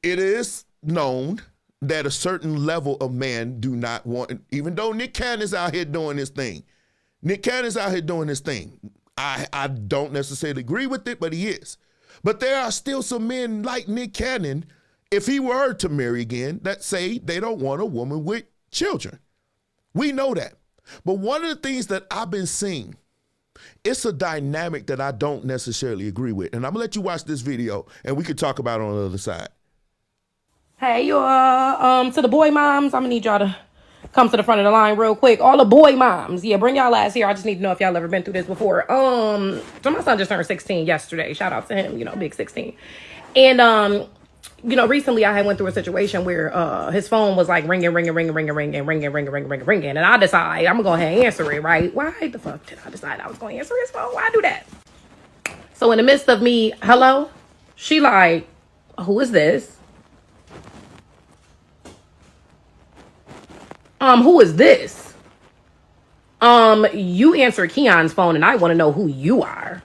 It is known that a certain level of man do not want, even though Nick Cannon's out here doing his thing. Nick Cannon's out here doing his thing. I don't necessarily agree with it, but he is. But there are still some men like Nick Cannon, if he were to marry again, that say they don't want a woman with children. We know that. But one of the things that I've been seeing, it's a dynamic that I don't necessarily agree with. And I'm going to let you watch this video and we could talk about it on the other side. Hey, y'all, to the boy moms, I'm going to need y'all to come to the front of the line real quick. All the boy moms, yeah, bring y'all ass here. I just need to know if y'all ever been through this before. So my son just turned 16 yesterday. Shout out to him, big 16. And, recently I had went through a situation where his phone was like ringing. And I decide I'm going to go ahead and answer it, right? Why the fuck did I decide I was going to answer his phone? Why do that? So in the midst of me, hello, she like, who is this? Who is this? You answer Keon's phone and I want to know who you are.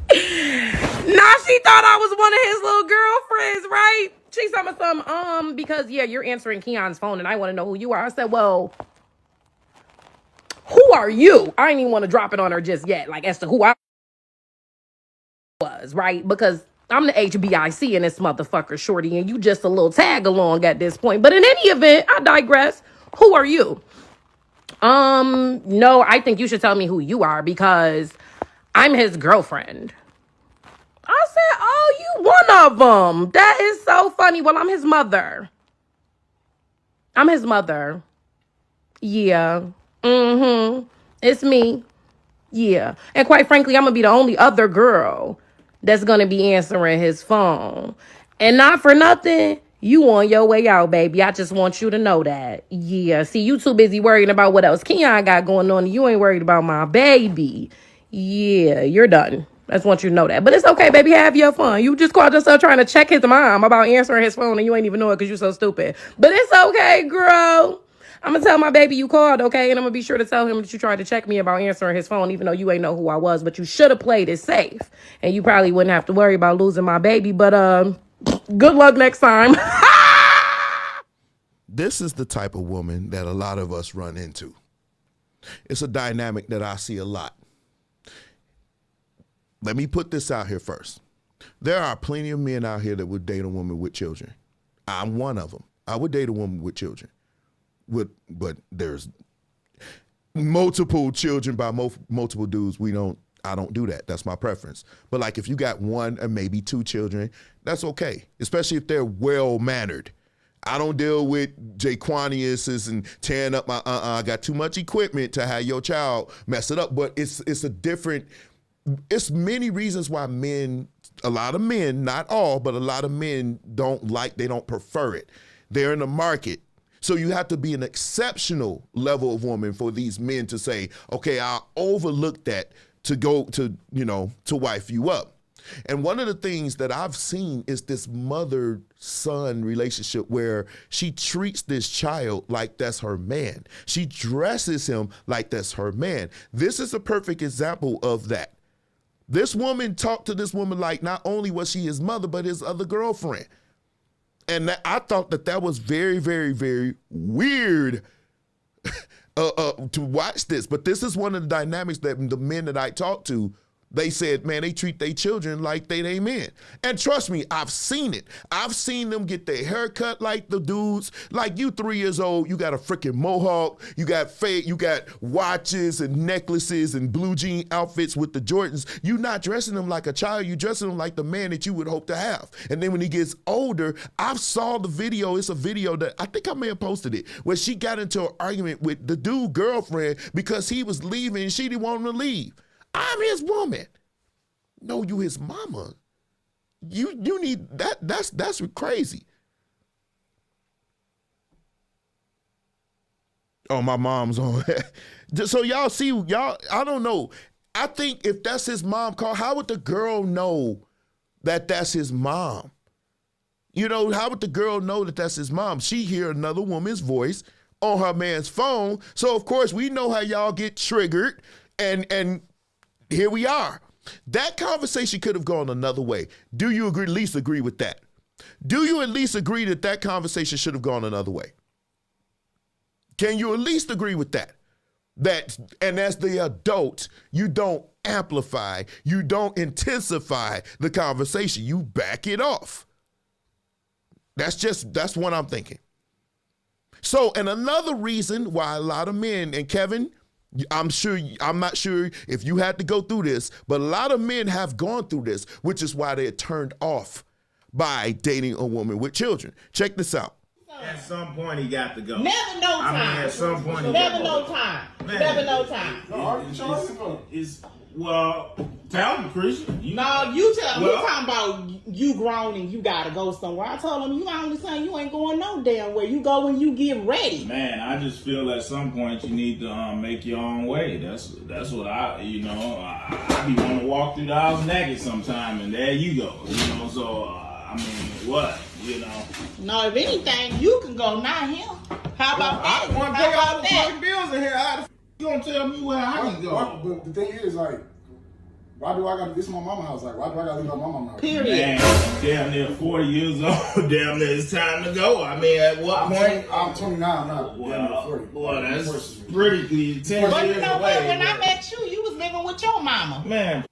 Nah, she thought I was one of his little girlfriends, right? She said something, because yeah, you're answering Keon's phone and I want to know who you are. I said, well, who are you? I ain't even want to drop it on her just yet, like as to who I was, right? Because I'm the HBIC in this motherfucker, shorty, and you just a little tag along at this point. But in any event, I digress. Who are you? No, I think you should tell me who you are because I'm his girlfriend. I said, oh, you one of them. That is so funny. Well, I'm his mother. I'm his mother. Yeah. It's me. Yeah. And quite frankly, I'm going to be the only other girl that's going to be answering his phone. And not for nothing, you on your way out, baby. I just want you to know that. Yeah. See, you too busy worrying about what else Keon got going on. And you ain't worried about my baby. Yeah, you're done. I just want you to know that. But it's okay, baby. Have your fun. You just called yourself trying to check his mom about answering his phone and you ain't even know it because you're so stupid. But it's okay, girl. I'm going to tell my baby you called, okay? And I'm going to be sure to tell him that you tried to check me about answering his phone, even though you ain't know who I was. But you should have played it safe. And you probably wouldn't have to worry about losing my baby. But good luck next time. This is the type of woman that a lot of us run into. It's a dynamic that I see a lot. Let me put this out here first. There are plenty of men out here that would date a woman with children. I'm one of them. I would date a woman with children. But there's multiple children by multiple dudes. I don't do that. That's my preference. But like if you got one or maybe two children, that's okay. Especially if they're well-mannered. I don't deal with Jaquaniuses and tearing up my I got too much equipment to have your child mess it up. But it's many reasons why a lot of men, not all, but a lot of men they don't prefer it. They're in the market. So you have to be an exceptional level of woman for these men to say, okay, I'll overlook that to go to wife you up. And one of the things that I've seen is this mother-son relationship where she treats this child like that's her man. She dresses him like that's her man. This is a perfect example of that. This woman talked to this woman like not only was she his mother, but his other girlfriend. And I thought that was very, very, very weird to watch this. But this is one of the dynamics that the men that I talked to, they said, man, they treat their children like they men. And trust me, I've seen it. I've seen them get their hair cut like the dudes. Like you 3 years old, you got a freaking mohawk, you got watches and necklaces and blue jean outfits with the Jordans. You're not dressing them like a child, you're dressing them like the man that you would hope to have. And then when he gets older, I saw the video, it's a video that I think I may have posted it, where she got into an argument with the dude girlfriend because he was leaving and she didn't want him to leave. I'm his woman. No, you his mama. You need that. That's crazy. Oh, my mom's on. So y'all see, I don't know. I think if that's his mom call, how would the girl know that that's his mom? How would the girl know that that's his mom? She hear another woman's voice on her man's phone. So of course we know how y'all get triggered and here we are. That conversation could have gone another way. Do you at least agree with that? Do you at least agree that conversation should have gone another way? Can you at least agree with that? And as the adult, you don't amplify, you don't intensify the conversation. You back it off. That's what I'm thinking. So, and another reason why a lot of men, and Kevin, I'm not sure if you had to go through this, but a lot of men have gone through this, which is why they're turned off by dating a woman with children. Check this out. So At some point, he got to go. Never no time. I mean, at some point, he Never got to no go. time. Man, Never no time. Well, tell him, Christian. No, you tell me. You talking about you grown and you gotta go somewhere. I told him, you my only son, you ain't going no damn where. You go when you get ready. Man, I just feel at some point you need to make your own way. That's what I be wanting to walk through the house naked sometime, and there you go. So I mean, what? No, if anything, you can go, not him. How about that? I want to pay all the fucking bills in here. How the you gonna tell me where I can go? But the thing is, like, why do I got to, this is my mama's house, like, why do I got to leave my mama's house? Period. Man, I'm damn near 40 years old. Damn near it's time to go. I mean, at what point? I'm 29, I'm not damn near 40. Well, that's pretty 10 But years you know away. what? When I met you, you was living with your mama. Man,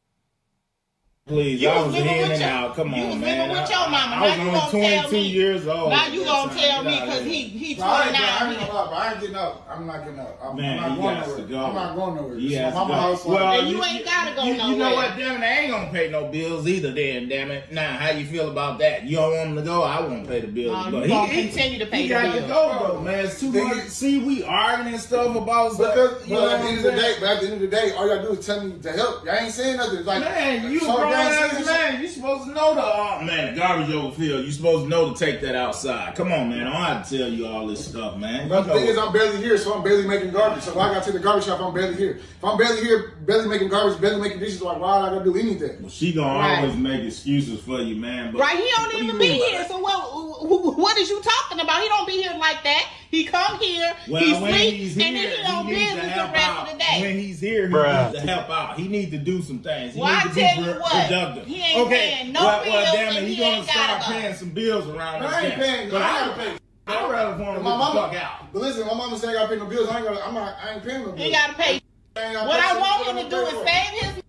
please, You I was was living in with and your- out. Come you on, was man. living with your mama. I Now was you only gonna tell 22 me- years old. Now you gonna tell me Get out because of here. he No, I 29. ain't gonna lie, but I ain't getting out. I'm not getting out. I'm Man, not he going got nowhere. to go. I'm not going nowhere. He This has is to my go. mama's house. Well, And you ain't gotta go You nowhere. know what, damn it, they ain't gonna pay no bills either then, damn it. Now, how you feel about that? You don't want him to go, I won't pay the bills. No, But you gonna continue to pay he the got bills. to go, though, man. It's too much. See, we arguing and stuff about stuff. Because, You but know at what the I'm end of the saying? day, all y'all do is tell me to help. Y'all ain't saying nothing. It's like, Man, you so grown y'all ain't ass saying man. You supposed to know the garbage overfill. You supposed to know to take that outside. Come on, man. I don't have to tell you all this stuff, man. But the thing is, I'm barely here, so I'm barely making garbage. So why I gotta take the garbage out if I'm barely here? If I'm barely here, barely making garbage, barely making dishes, like why I gotta do anything? Well, she gonna Right. always make excuses for you, man. But Right, he don't what do even you be mean by here. that? So what is you talking about? He don't be here like that. He come here, Well, he when sleep, he's and then here, he on needs to business the help rest out. of the day. When he's here, he needs to help out. He needs to do some things. He Well, needs I to be tell you what, productive. he ain't paying no well, bills damn it, and he he gonna ain't start gotta go. paying some bills around I this ain't damn- paying. But I I gotta pay. I'd rather want to My get the mama, fuck out. but listen, my mama said I gotta pay no bills. I ain't paying no bills. He gotta pay. What I want him to do is save his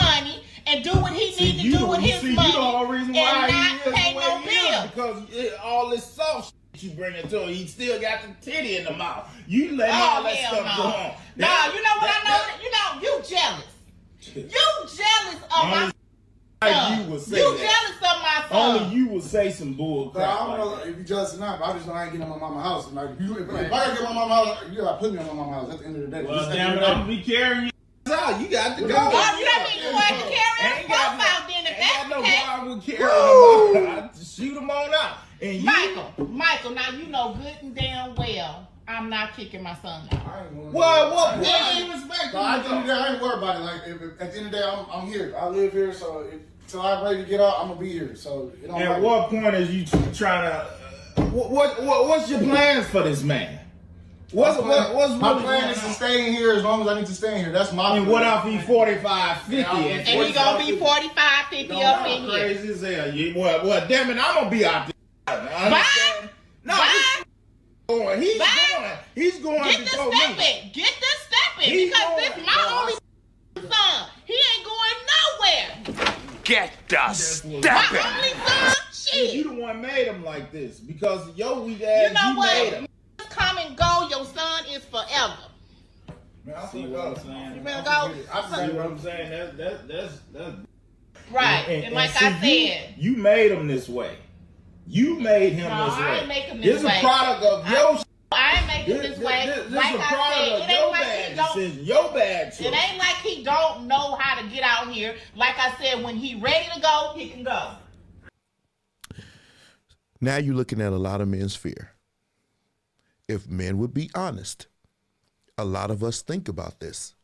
money and do what he needs to do with his You money the whole reason why and he not is pay the no way he is, bills. because all this soft shit you bring it to him, he still got the titty in the mouth. You let Oh, all that hell stuff no. go on. No, you know what I know? You know, you jealous. You jealous of my son. You would say You that. jealous of my son. Only you would say some bull But I crap. don't know Like if you jealous or not, but I just know I ain't getting on my mama's house. And like, if I gotta get my mama's house, you gotta put me on my mama's house at the end of the day. well, Just at the damn end it, of the I'm gonna be carrying you out. You got to go. Oh, you don't mean you want to carry Ain't us got both out then if Ain't that's got the no case. problem with carrying them out. I shoot them on out. And you, Michael, now you know good and damn well I'm not kicking my son out. I ain't going well, what point Yeah. do you expect? So at the end of the day, I ain't worried about it. Like, if at the end of the day, I'm here. I live here, so till I'm ready to get out, I'm gonna be here. So it don't At matter. what point is you trying to? What's your plans for this man? What's my really plan going is to on? stay in here as long as I need to stay in here. That's my And plan. what if he 45, 50? And he gonna be 45, 50 up in here. Crazy as hell. Well, damn it, I'm gonna be out there. Bye. No, Bye. going. He's going. He's going Get to the go step me. in. Get the step in. He's Because going. this my only son. He ain't going nowhere. Get the My step in. only son? Shit. You the one made him like this because your weak ass. You know made him. what? Come and go. Your son is forever. Man, I'm See finna what I'm go. saying? You better go. See what I'm saying? That's Right. And like I said. you made him this way. You made him No, this way. I ain't make him This this is way. a product of your. I ain't making this way. This Like is a I product said, of it your ain't like he bad don't. decision, your bad choice. It ain't like he don't know how to get out here. Like I said, when he ready to go, he can go. Now you're looking at a lot of men's fear. If men would be honest, a lot of us think about this.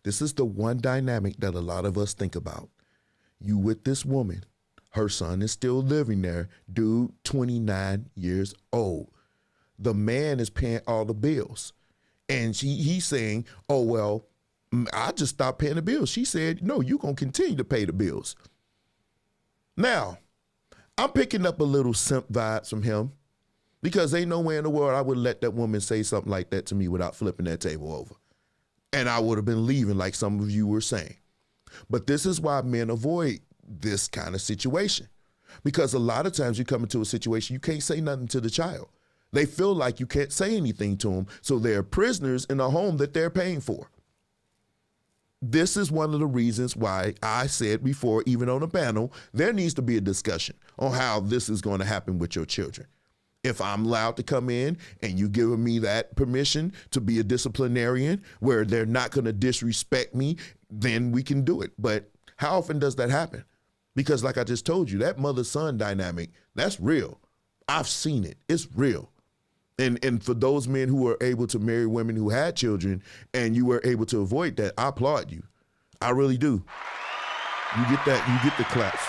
This is the one dynamic that a lot of us think about. You with this woman, her son is still living there, dude, 29 years old. The man is paying all the bills. And he's saying, oh, well, I just stopped paying the bills. She said, no, you're going to continue to pay the bills. Now, I'm picking up a little simp vibes from him because ain't nowhere in the world I would let that woman say something like that to me without flipping that table over. And I would have been leaving like some of you were saying. But this is why men avoid this kind of situation. Because a lot of times you come into a situation, you can't say nothing to the child. They feel like you can't say anything to them, so they're prisoners in a home that they're paying for. This is one of the reasons why I said before, even on a panel, there needs to be a discussion on how this is going to happen with your children. If I'm allowed to come in and you giving me that permission to be a disciplinarian where they're not going to disrespect me, then we can do it. But how often does that happen? Because like I just told you, that mother-son dynamic, that's real. I've seen it. It's real. And for those men who were able to marry women who had children and you were able to avoid that, I applaud you. I really do. You get that, you get the claps.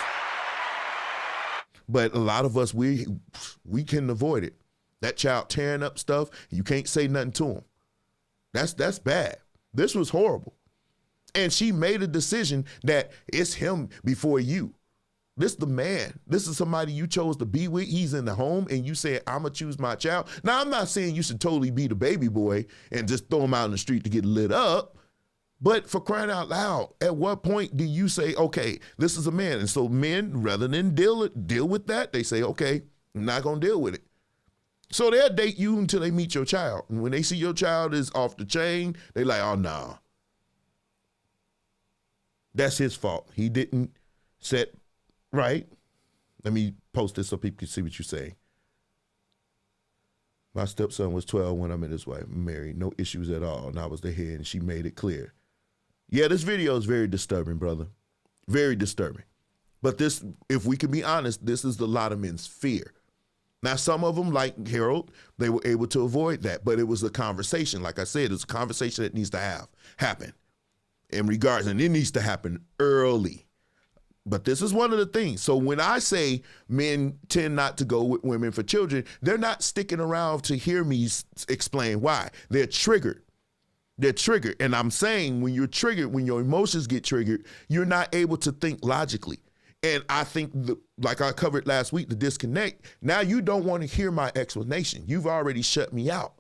But a lot of us, we can avoid it. That child tearing up stuff, you can't say nothing to him. That's bad. This was horrible. And she made a decision that it's him before you. This is the man. This is somebody you chose to be with. He's in the home and you said, I'm going to choose my child. Now, I'm not saying you should totally be the baby boy and just throw him out in the street to get lit up. But for crying out loud, at what point do you say, okay, this is a man? And so men, rather than deal with that, they say, okay, I'm not going to deal with it. So they'll date you until they meet your child. And when they see your child is off the chain, they like, oh, no. That's his fault. He didn't set right. Let me post this so people can see what you're saying. My stepson was 12 when I met his wife. Married, no issues at all. And I was the head, and she made it clear. Yeah, this video is very disturbing, brother. Very disturbing. But this, if we can be honest, this is a lot of men's fear. Now, some of them, like Harold, they were able to avoid that. But it was a conversation. Like I said, it's a conversation that needs to happen in regards, and it needs to happen early. But this is one of the things. So when I say men tend not to go with women for children, they're not sticking around to hear me explain why. They're triggered. They're triggered. And I'm saying when you're triggered, when your emotions get triggered, you're not able to think logically. And I think, like I covered last week, the disconnect, now you don't want to hear my explanation. You've already shut me out.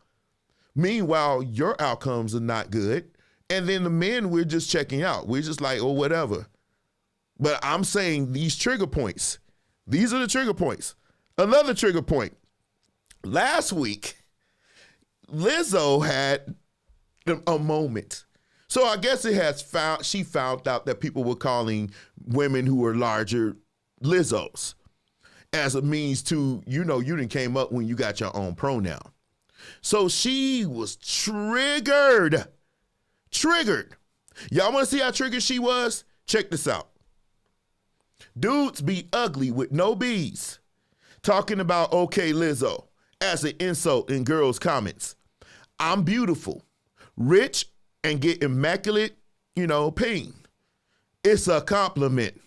Meanwhile, your outcomes are not good. And then the men, we're just checking out. We're just like, oh, whatever. But I'm saying these trigger points, these are the trigger points. Another trigger point. Last week, Lizzo had a moment. So I guess she found out that people were calling women who were larger Lizzos as a means to, you didn't came up when you got your own pronoun. So she was triggered. Y'all want to see how triggered she was? Check this out. Dudes be ugly with no B's. Talking about okay Lizzo as an insult in girls' comments. I'm beautiful, rich, and get immaculate, peen. It's a compliment.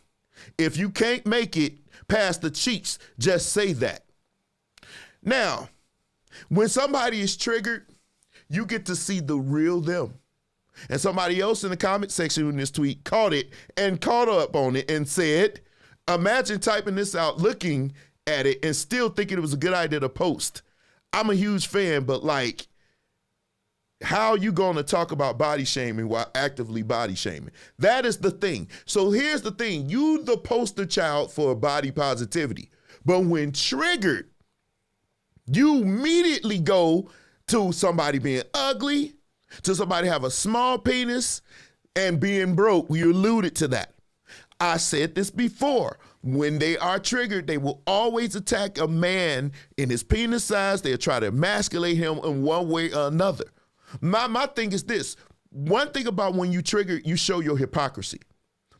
If you can't make it past the cheeks, just say that. Now, when somebody is triggered, you get to see the real them. And somebody else in the comment section in this tweet caught it and caught up on it and said, imagine typing this out, looking at it, and still thinking it was a good idea to post. I'm a huge fan, but how are you going to talk about body shaming while actively body shaming? That is the thing. So here's the thing. You the poster child for body positivity. But when triggered, you immediately go to somebody being ugly, to somebody have a small penis, and being broke. You alluded to that. I said this before. When they are triggered, they will always attack a man in his penis size. They'll try to emasculate him in one way or another. My thing is this. One thing about when you trigger, you show your hypocrisy.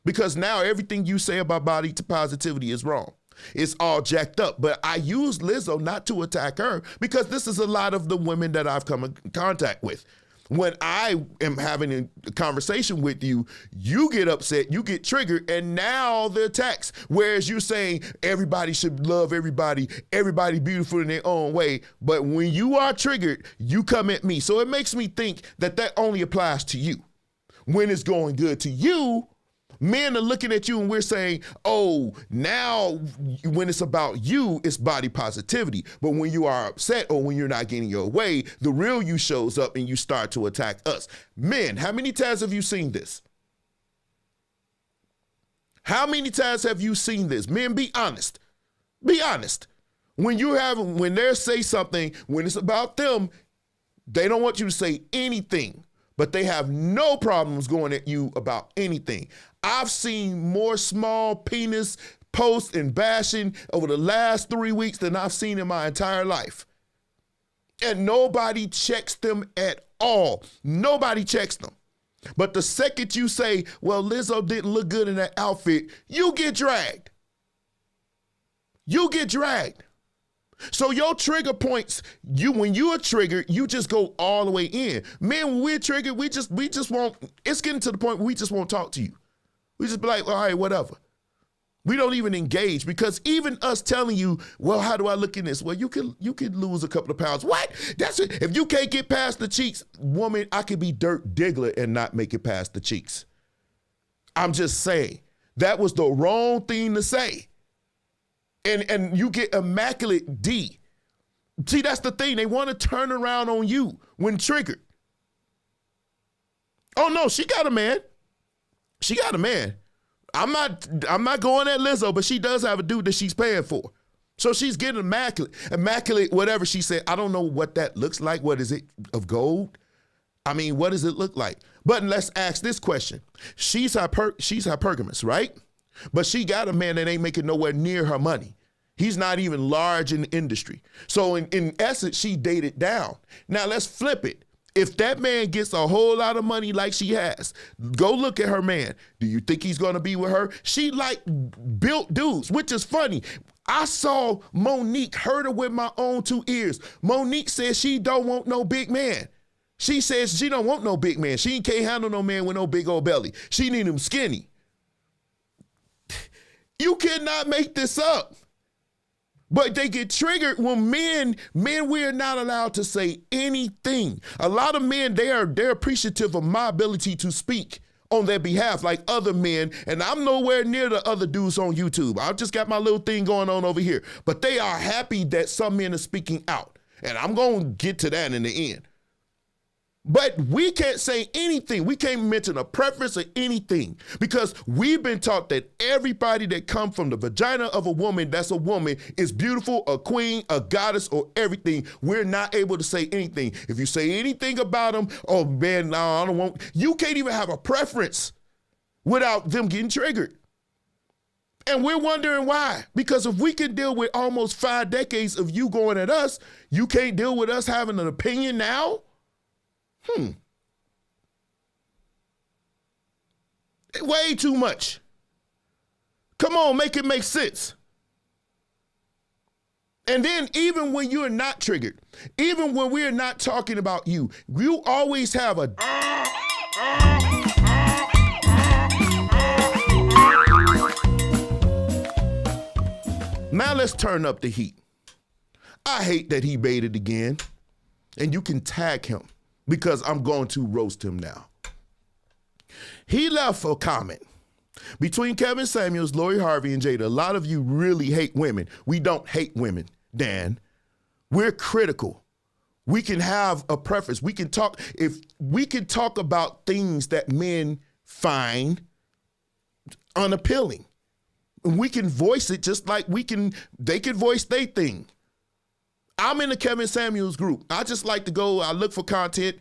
Because now everything you say about body positivity is wrong. It's all jacked up. But I use Lizzo not to attack her because this is a lot of the women that I've come in contact with. When I am having a conversation with you, you get upset, you get triggered, and now the attacks. Whereas you're saying everybody should love everybody beautiful in their own way. But when you are triggered, you come at me. So it makes me think that only applies to you. When it's going good to you, men are looking at you and we're saying, oh, now when it's about you, it's body positivity. But when you are upset or when you're not getting your way, the real you shows up and you start to attack us. Men, how many times have you seen this? How many times have you seen this? Men, be honest. Be honest. When they say something, when it's about them, they don't want you to say anything. But they have no problems going at you about anything. I've seen more small penis posts and bashing over the last 3 weeks than I've seen in my entire life. And nobody checks them at all. Nobody checks them. But the second you say, well, Lizzo didn't look good in that outfit, you get dragged. You get dragged. So your trigger points, when you are triggered, you just go all the way in. Men, when we're triggered, we just won't, it's getting to the point where we just won't talk to you. We just be like, all right, whatever. We don't even engage, because even us telling you, well, how do I look in this? Well, you could lose a couple of pounds. What? That's it. If you can't get past the cheeks, woman, I could be Dirk Diggler and not make it past the cheeks. I'm just saying, that was the wrong thing to say. And you get immaculate D. See, that's the thing. They want to turn around on you when triggered. Oh no, she got a man. She got a man. I'm not going at Lizzo, but she does have a dude that she's paying for. So she's getting immaculate, whatever she said. I don't know what that looks like. What is it, of gold? I mean, what does it look like? But let's ask this question. She's hypergamous, right? But she got a man that ain't making nowhere near her money. He's not even large in the industry. So in essence, she dated down. Now let's flip it. If that man gets a whole lot of money like she has, go look at her man. Do you think he's going to be with her? She like built dudes, which is funny. I saw Monique, heard her with my own 2 ears. Monique says she don't want no big man. She says she don't want no big man. She can't handle no man with no big old belly. She need him skinny. You cannot make this up. But they get triggered when men, we are not allowed to say anything. A lot of men, they're appreciative of my ability to speak on their behalf like other men, and I'm nowhere near the other dudes on YouTube. I've just got my little thing going on over here. But they are happy that some men are speaking out, and I'm going to get to that in the end. But we can't say anything. We can't mention a preference or anything, because we've been taught that everybody that comes from the vagina of a woman, that's a woman, is beautiful, a queen, a goddess, or everything. We're not able to say anything. If you say anything about them, oh man, no, I don't want, you can't even have a preference without them getting triggered. And we're wondering why. Because if we can deal with almost 5 decades of you going at us, you can't deal with us having an opinion now? Way too much. Come on, make it make sense. And then even when you're not triggered, even when we're not talking about you, you always have a... Now let's turn up the heat. I hate that he baited again. And you can tag him, because I'm going to roast him now. He left a comment. Between Kevin Samuels, Lori Harvey, and Jada, a lot of you really hate women. We don't hate women, Dan. We're critical. We can have a preference. We can talk, if we can talk about things that men find unappealing. And we can voice it just like they can voice their thing. I'm in the Kevin Samuels group. I just like to go, I look for content,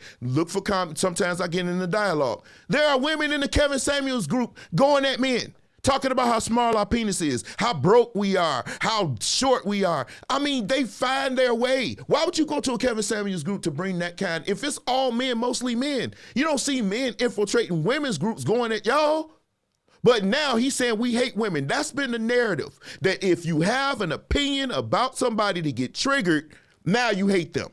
sometimes I get in the dialogue. There are women in the Kevin Samuels group going at men, talking about how small our penis is, how broke we are, how short we are. I mean, they find their way. Why would you go to a Kevin Samuels group to bring that kind? If it's all men, mostly men, you don't see men infiltrating women's groups going at y'all. But now he's saying we hate women. That's been the narrative, that if you have an opinion about somebody to get triggered, now you hate them.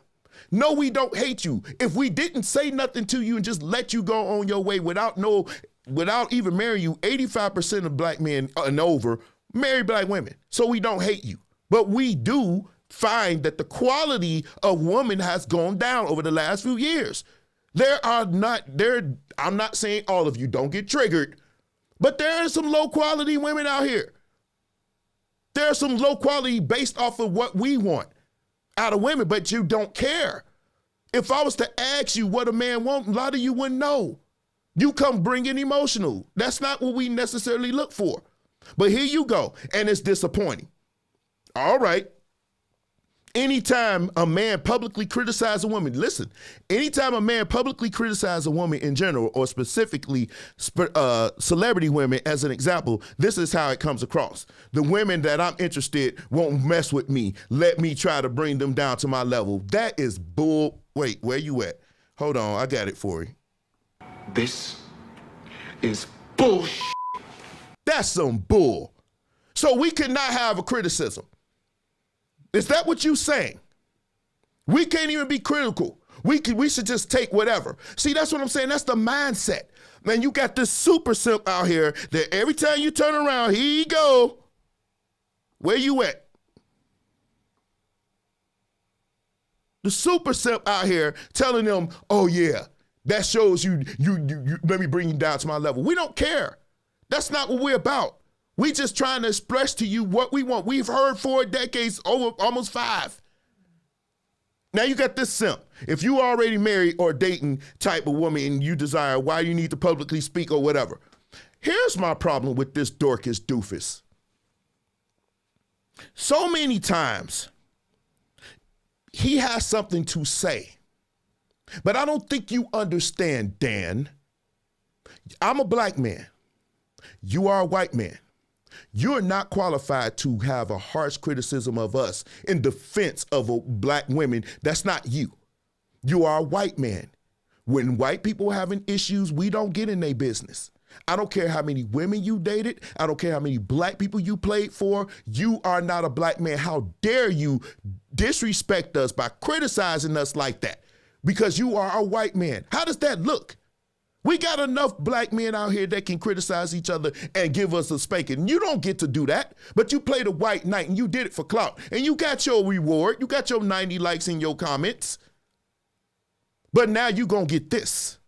No, we don't hate you. If we didn't say nothing to you and just let you go on your way without even marrying you, 85% of black men and over marry black women. So we don't hate you. But we do find that the quality of women has gone down over the last few years. I'm not saying all of you don't get triggered, but there are some low quality women out here. There are some low quality based off of what we want out of women, but you don't care. If I was to ask you what a man wants, a lot of you wouldn't know. You come bringing emotional. That's not what we necessarily look for. But here you go, and it's disappointing. All right. Anytime a man publicly criticizes a woman, listen, anytime a man publicly criticizes a woman in general, or specifically celebrity women as an example, this is how it comes across. The women that I'm interested won't mess with me. Let me try to bring them down to my level. That is bull. Wait, where you at? Hold on, I got it for you. This is bullshit. That's some bull. So we cannot have a criticism. Is that what you saying? We can't even be critical. We should just take whatever. See, that's what I'm saying. That's the mindset. Man, you got this super simp out here that every time you turn around, here you go. Where you at? The super simp out here telling them, oh yeah, that shows you let me bring you down to my level. We don't care. That's not what we're about. We just trying to express to you what we want. We've heard 4 decades, over almost 5. Now you got this simp. If you already married or dating type of woman and you desire why you need to publicly speak or whatever. Here's my problem with this Dorcas doofus. So many times he has something to say, but I don't think you understand, Dan. I'm a black man. You are a white man. You're not qualified to have a harsh criticism of us in defense of black women. That's not you. You are a white man. When white people are having issues, we don't get in their business. I don't care how many women you dated. I don't care how many black people you played for. You are not a black man. How dare you disrespect us by criticizing us like that? Because you are a white man. How does that look? We got enough black men out here that can criticize each other and give us a spanking. You don't get to do that, but you played a white knight and you did it for clout. And you got your reward. You got your 90 likes in your comments. But now you're going to get this.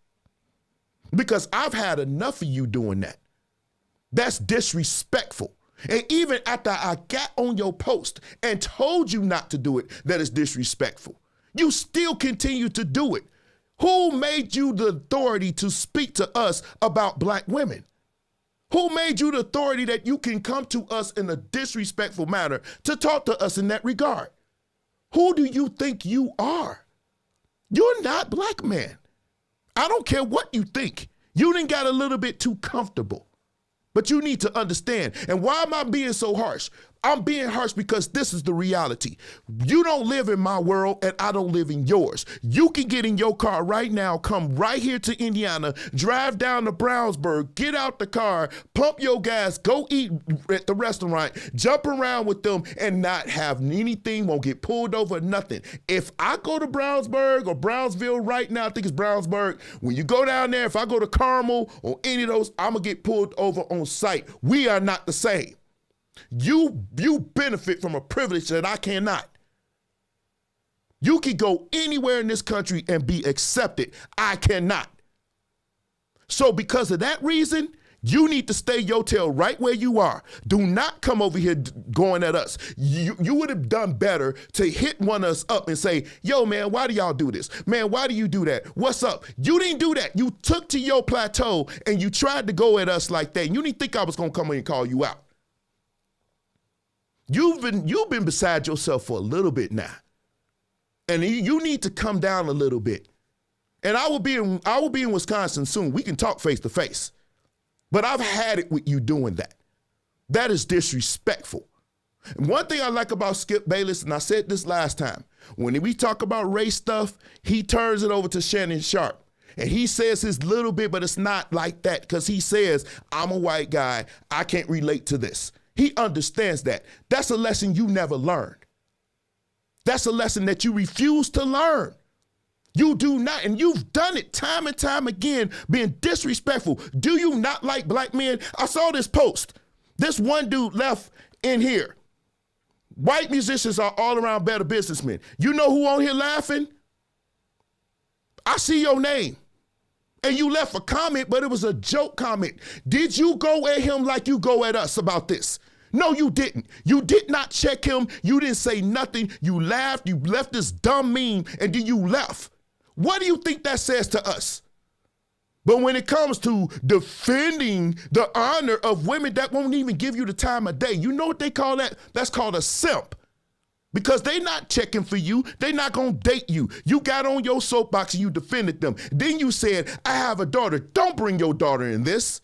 Because I've had enough of you doing that. That's disrespectful. And even after I got on your post and told you not to do it, that is disrespectful. You still continue to do it. Who made you the authority to speak to us about black women? Who made you the authority that you can come to us in a disrespectful manner to talk to us in that regard? Who do you think you are? You're not black man. I don't care what you think. You done got a little bit too comfortable. But you need to understand. And why am I being so harsh? I'm being harsh because this is the reality. You don't live in my world and I don't live in yours. You can get in your car right now, come right here to Indiana, drive down to Brownsburg, get out the car, pump your gas, go eat at the restaurant, jump around with them and not have anything, won't get pulled over, nothing. If I go to Brownsburg or Brownsville right now, I think it's Brownsburg, when you go down there, if I go to Carmel or any of those, I'm gonna get pulled over on sight. We are not the same. You benefit from a privilege that I cannot. You can go anywhere in this country and be accepted. I cannot. So because of that reason, you need to stay your tail right where you are. Do not come over here going at us. You would have done better to hit one of us up and say, yo, man, why do y'all do this? Man, why do you do that? What's up? You didn't do that. You took to your plateau and you tried to go at us like that. You didn't think I was going to come in and call you out. You've been beside yourself for a little bit now. And you need to come down a little bit. And I will be in Wisconsin soon. We can talk face to face. But I've had it with you doing that. That is disrespectful. And one thing I like about Skip Bayless, and I said this last time, when we talk about race stuff, he turns it over to Shannon Sharp. And he says his little bit, but it's not like that because he says, I'm a white guy. I can't relate to this. He understands that. That's a lesson you never learned. That's a lesson that you refuse to learn. You do not, and you've done it time and time again, being disrespectful. Do you not like black men? I saw this post. This one dude left in here. White musicians are all around better businessmen. You know who on here laughing? I see your name. And you left a comment, but it was a joke comment. Did you go at him like you go at us about this? No, you didn't. You did not check him. You didn't say nothing. You laughed. You left this dumb meme, and then you left. What do you think that says to us? But when it comes to defending the honor of women that won't even give you the time of day, you know what they call that? That's called a simp. Because they not checking for you. They not going to date you. You got on your soapbox and you defended them. Then you said, I have a daughter. Don't bring your daughter in this.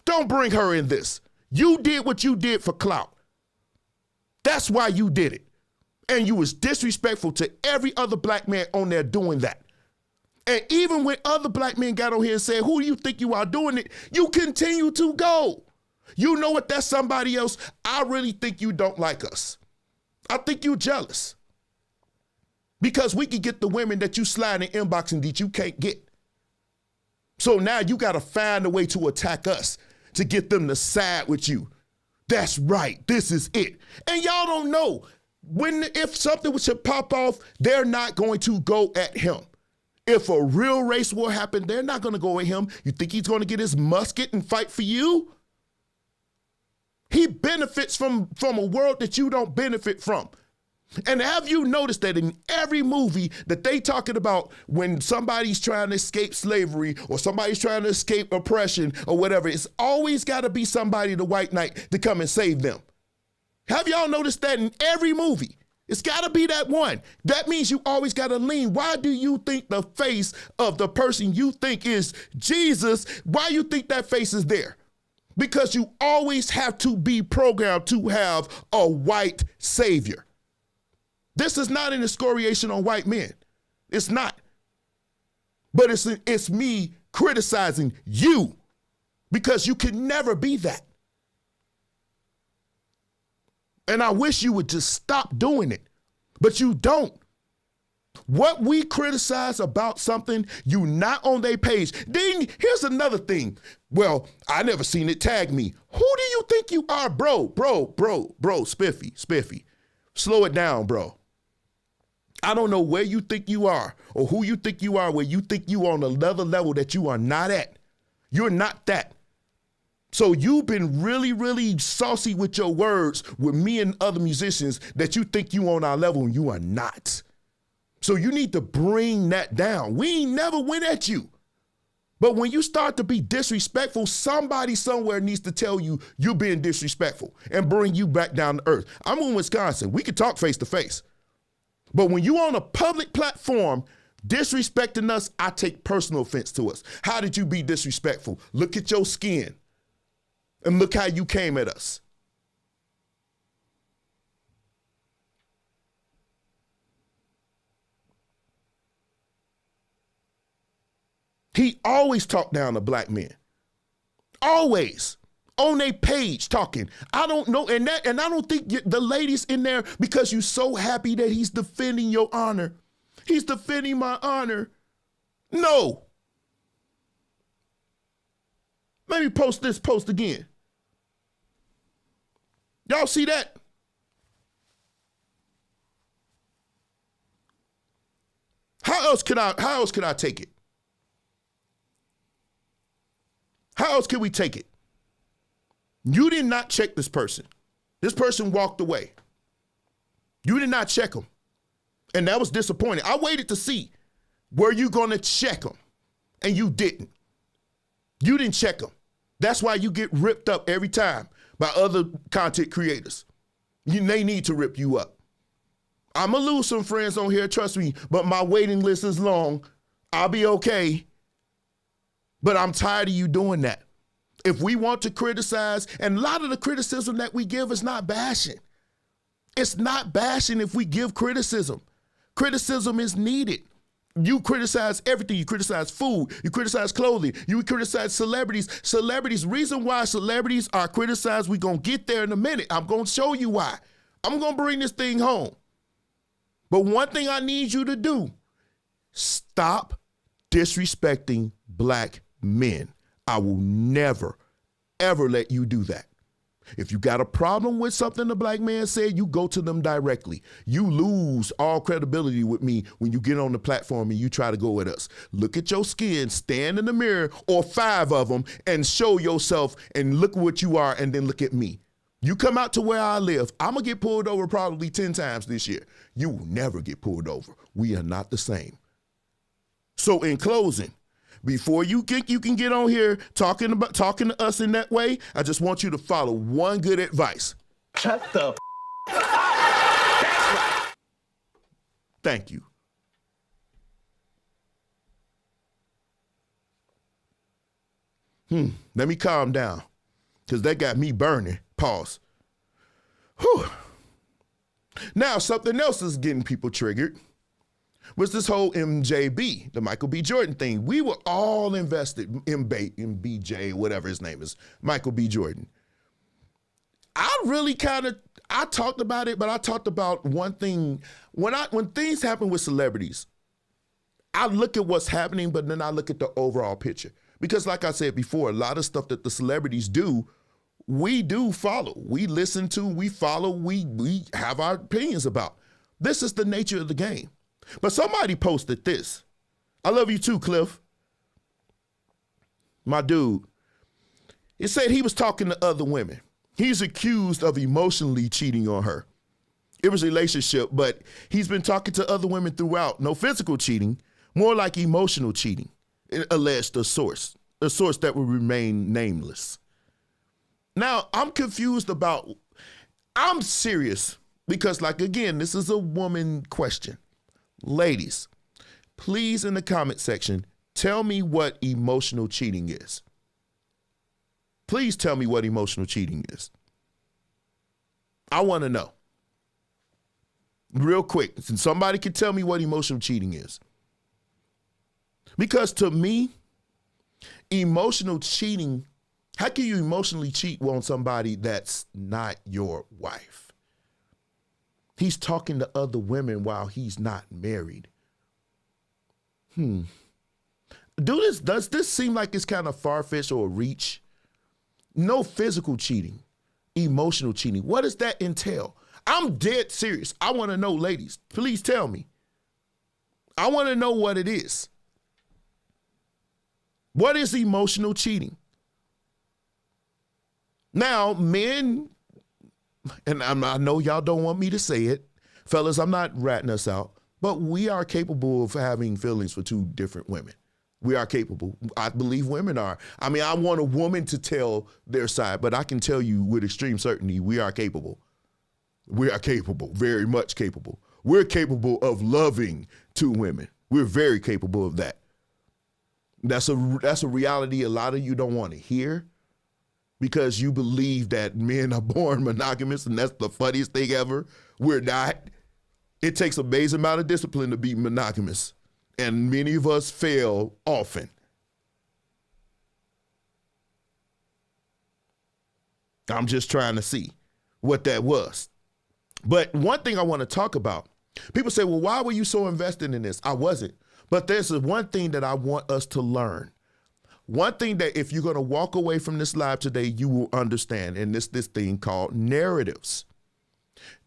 Don't bring her in this. You did what you did for clout. That's why you did it. And you was disrespectful to every other black man on there doing that. And even when other black men got on here and said, who do you think you are doing it? You continue to go. You know what? That's somebody else. I really think you don't like us. I think you jealous. Because we can get the women that you slide in inboxing that you can't get. So now you got to find a way to attack us to get them to side with you. That's right. This is it. And y'all don't know if something should pop off, they're not going to go at him. If a real race war happened, they're not going to go at him. You think he's going to get his musket and fight for you? He benefits from a world that you don't benefit from. And have you noticed that in every movie that they talking about when somebody's trying to escape slavery or somebody's trying to escape oppression or whatever, it's always got to be somebody, the white knight, to come and save them. Have y'all noticed that in every movie? It's got to be that one. That means you always got to lean. Why do you think the face of the person you think is Jesus, why you think that face is there? Because you always have to be programmed to have a white savior. This is not an excoriation on white men. It's not. But it's me criticizing you because you can never be that. And I wish you would just stop doing it, but you don't. What we criticize about something, you not on their page. Then here's another thing. Well, I never seen it tag me. Who do you think you are, bro, Spiffy. Slow it down, bro. I don't know where you think you are or who you think you are, where you think you are on another level that you are not at. You're not that. So you've been really, really saucy with your words with me and other musicians that you think you on our level and you are not. So you need to bring that down. We ain't never went at you. But when you start to be disrespectful, somebody somewhere needs to tell you you're being disrespectful and bring you back down to earth. I'm in Wisconsin. We can talk face to face. But when you on a public platform disrespecting us, I take personal offense to us. How did you be disrespectful? Look at your skin and look how you came at us. He always talked down to black men. Always. On their page talking. I don't know. And I don't think the ladies in there, because you're so happy that he's defending your honor. He's defending my honor. No. Let me post this post again. Y'all see that? How else can I take it? How else can we take it? You did not check this person. This person walked away. You did not check him. And that was disappointing. I waited to see, were you going to check him? And you didn't. You didn't check him. That's why you get ripped up every time by other content creators. They need to rip you up. I'm going to lose some friends on here, trust me, but my waiting list is long. I'll be okay. But I'm tired of you doing that. If we want to criticize, and a lot of the criticism that we give is not bashing. It's not bashing if we give criticism. Criticism is needed. You criticize everything. You criticize food. You criticize clothing. You criticize celebrities. Reason why celebrities are criticized, we're going to get there in a minute. I'm going to show you why. I'm going to bring this thing home. But one thing I need you to do, stop disrespecting black men. I will never, ever let you do that. If you got a problem with something the black man said, you go to them directly. You lose all credibility with me when you get on the platform and you try to go at us. Look at your skin, stand in the mirror, or 5 of them, and show yourself and look what you are, and then look at me. You come out to where I live, I'm going to get pulled over probably 10 times this year. You will never get pulled over. We are not the same. So in closing, before you think you can get on here talking to us in that way, I just want you to follow one good advice. Shut the That's right. Thank you. Let me calm down, because that got me burning. Pause. Whew. Now, something else is getting people triggered was this whole MJB, the Michael B. Jordan thing. We were all invested in BJ, whatever his name is, Michael B. Jordan. I talked about it, but I talked about one thing. When things happen with celebrities, I look at what's happening, but then I look at the overall picture. Because like I said before, a lot of stuff that the celebrities do, we do follow. We listen to, we follow, we have our opinions about. This is the nature of the game. But somebody posted this. I love you too, Cliff. My dude. It said he was talking to other women. He's accused of emotionally cheating on her. It was a relationship, but he's been talking to other women throughout. No physical cheating, more like emotional cheating, alleged a source that will remain nameless. Now, I'm confused about, I'm serious because, like, again, this is a woman question. Ladies, please in the comment section, tell me what emotional cheating is. Please tell me what emotional cheating is. I want to know. Real quick, since somebody can tell me what emotional cheating is. Because to me, emotional cheating, how can you emotionally cheat on somebody that's not your wife? He's talking to other women while he's not married. Does this seem like it's kind of far-fetched or a reach? No physical cheating, emotional cheating. What does that entail? I'm dead serious. I want to know, ladies, please tell me. I want to know what it is. What is emotional cheating? Now, men, and I know y'all don't want me to say it, fellas, I'm not ratting us out, but we are capable of having feelings for two different women. We are capable. I believe women are. I mean, I want a woman to tell their side, but I can tell you with extreme certainty, we are capable. We are capable, very much capable. We're capable of loving two women. We're very capable of that. That's a reality a lot of you don't want to hear because you believe that men are born monogamous and that's the funniest thing ever. We're not. It takes an amazing amount of discipline to be monogamous. And many of us fail often. I'm just trying to see what that was. But one thing I want to talk about, people say, well, why were you so invested in this? I wasn't. But there's one thing that I want us to learn. One thing that if you're going to walk away from this live today, you will understand. And this thing called narratives.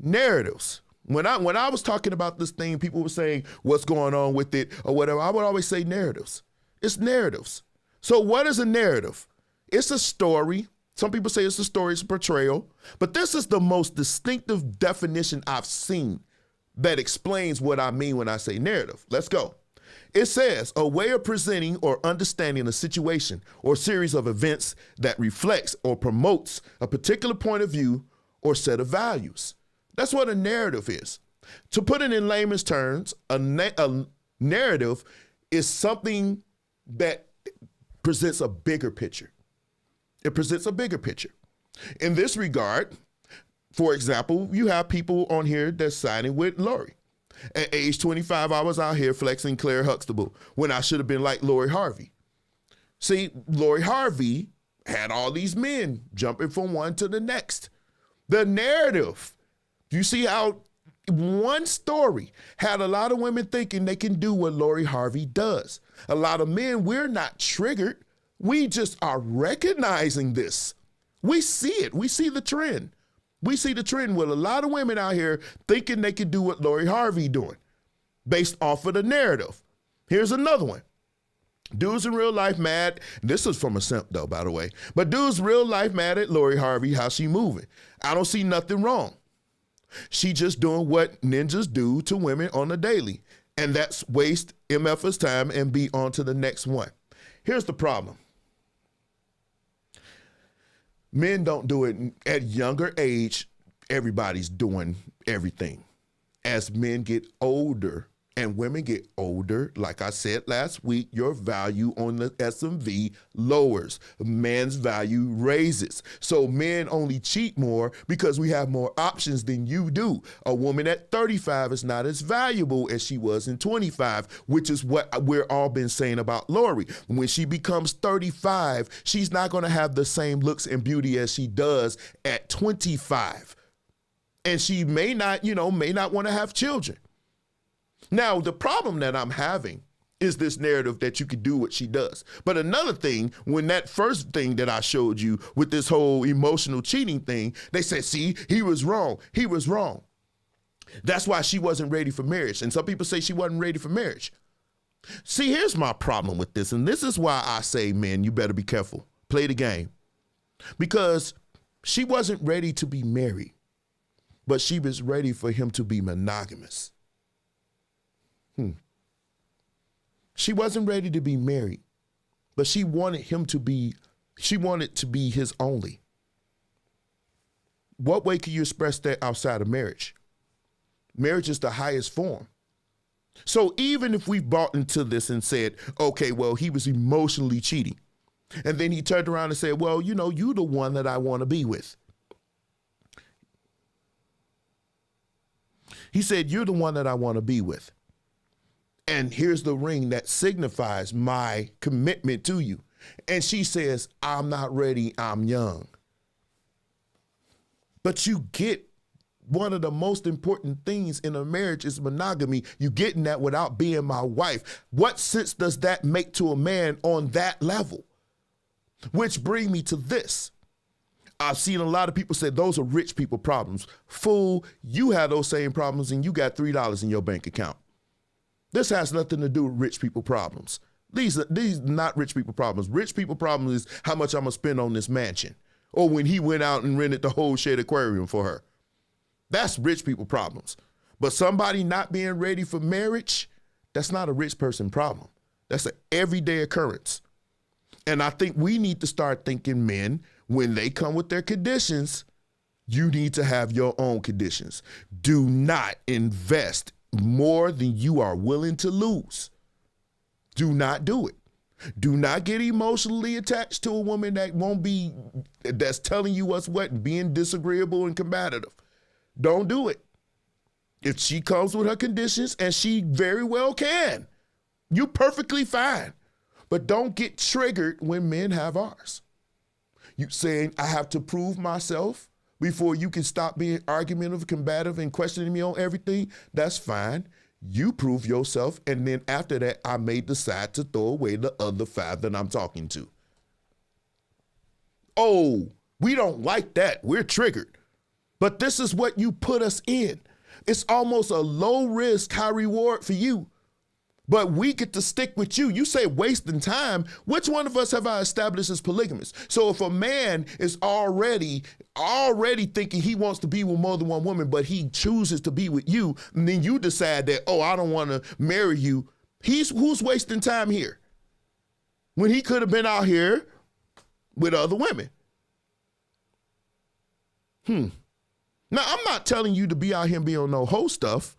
Narratives. When I was talking about this thing, people were saying, what's going on with it or whatever. I would always say narratives. It's narratives. So what is a narrative? It's a story. Some people say it's a story, it's a portrayal. But this is the most distinctive definition I've seen that explains what I mean when I say narrative. Let's go. It says a way of presenting or understanding a situation or series of events that reflects or promotes a particular point of view or set of values. That's what a narrative is. To put it in layman's terms, a narrative is something that presents a bigger picture. It presents a bigger picture. In this regard, for example, you have people on here that's siding with Lori. At age 25, I was out here flexing Claire Huxtable when I should have been like Lori Harvey. See, Lori Harvey had all these men jumping from one to the next. The narrative. You see how one story had a lot of women thinking they can do what Lori Harvey does. A lot of men, we're not triggered. We just are recognizing this. We see it. We see the trend. We see the trend with a lot of women out here thinking they can do what Lori Harvey doing based off of the narrative. Here's another one. Dudes in real life mad. This is from a simp though, by the way. But dudes real life mad at Lori Harvey, how she moving. I don't see nothing wrong. She just doing what ninjas do to women on a daily. And that's waste MF's time and be on to the next one. Here's the problem. Men don't do it at younger age. Everybody's doing everything. As men get older and women get older, like I said last week, your value on the SMV lowers. Man's value raises. So men only cheat more because we have more options than you do. A woman at 35 is not as valuable as she was in 25, which is what we're all been saying about Lori. When she becomes 35, she's not going to have the same looks and beauty as she does at 25. And she may not want to have children. Now, the problem that I'm having is this narrative that you could do what she does. But another thing, when that first thing that I showed you with this whole emotional cheating thing, they said, see, he was wrong. He was wrong. That's why she wasn't ready for marriage. And some people say she wasn't ready for marriage. See, here's my problem with this. And this is why I say, men, you better be careful. Play the game. Because she wasn't ready to be married, but she was ready for him to be monogamous. She wasn't ready to be married, but she wanted to be his only. What way can you express that outside of marriage? Marriage is the highest form. So even if we bought into this and said, okay, well, he was emotionally cheating, and then he turned around and said, well, you the one that I want to be with. He said, you're the one that I want to be with. And here's the ring that signifies my commitment to you. And she says, I'm not ready, I'm young. But you get one of the most important things in a marriage is monogamy. You're getting that without being my wife. What sense does that make to a man on that level? Which brings me to this. I've seen a lot of people say those are rich people problems. Fool, you have those same problems and you got $3 in your bank account. This has nothing to do with rich people problems. These are not rich people problems. Rich people problems is how much I'm going to spend on this mansion. Or when he went out and rented the whole shed aquarium for her. That's rich people problems. But somebody not being ready for marriage, that's not a rich person problem. That's an everyday occurrence. And I think we need to start thinking, men, when they come with their conditions, you need to have your own conditions. Do not invest more than you are willing to lose. Do not do it. Do not get emotionally attached to a woman that's telling you what's what, being disagreeable and combative. Don't do it. If she comes with her conditions, and she very well can, you perfectly fine. But don't get triggered when men have ours. You saying, I have to prove myself before you can stop being argumentative, combative, and questioning me on everything. That's fine. You prove yourself, and then after that, I may decide to throw away the other 5 that I'm talking to. Oh, we don't like that. We're triggered. But this is what you put us in. It's almost a low risk, high reward for you. But we get to stick with you. You say wasting time. Which one of us have I established as polygamous? So if a man is already thinking he wants to be with more than one woman, but he chooses to be with you, and then you decide that, oh, I don't want to marry you. Who's wasting time here? When he could have been out here with other women. Now, I'm not telling you to be out here and be on no hoe stuff,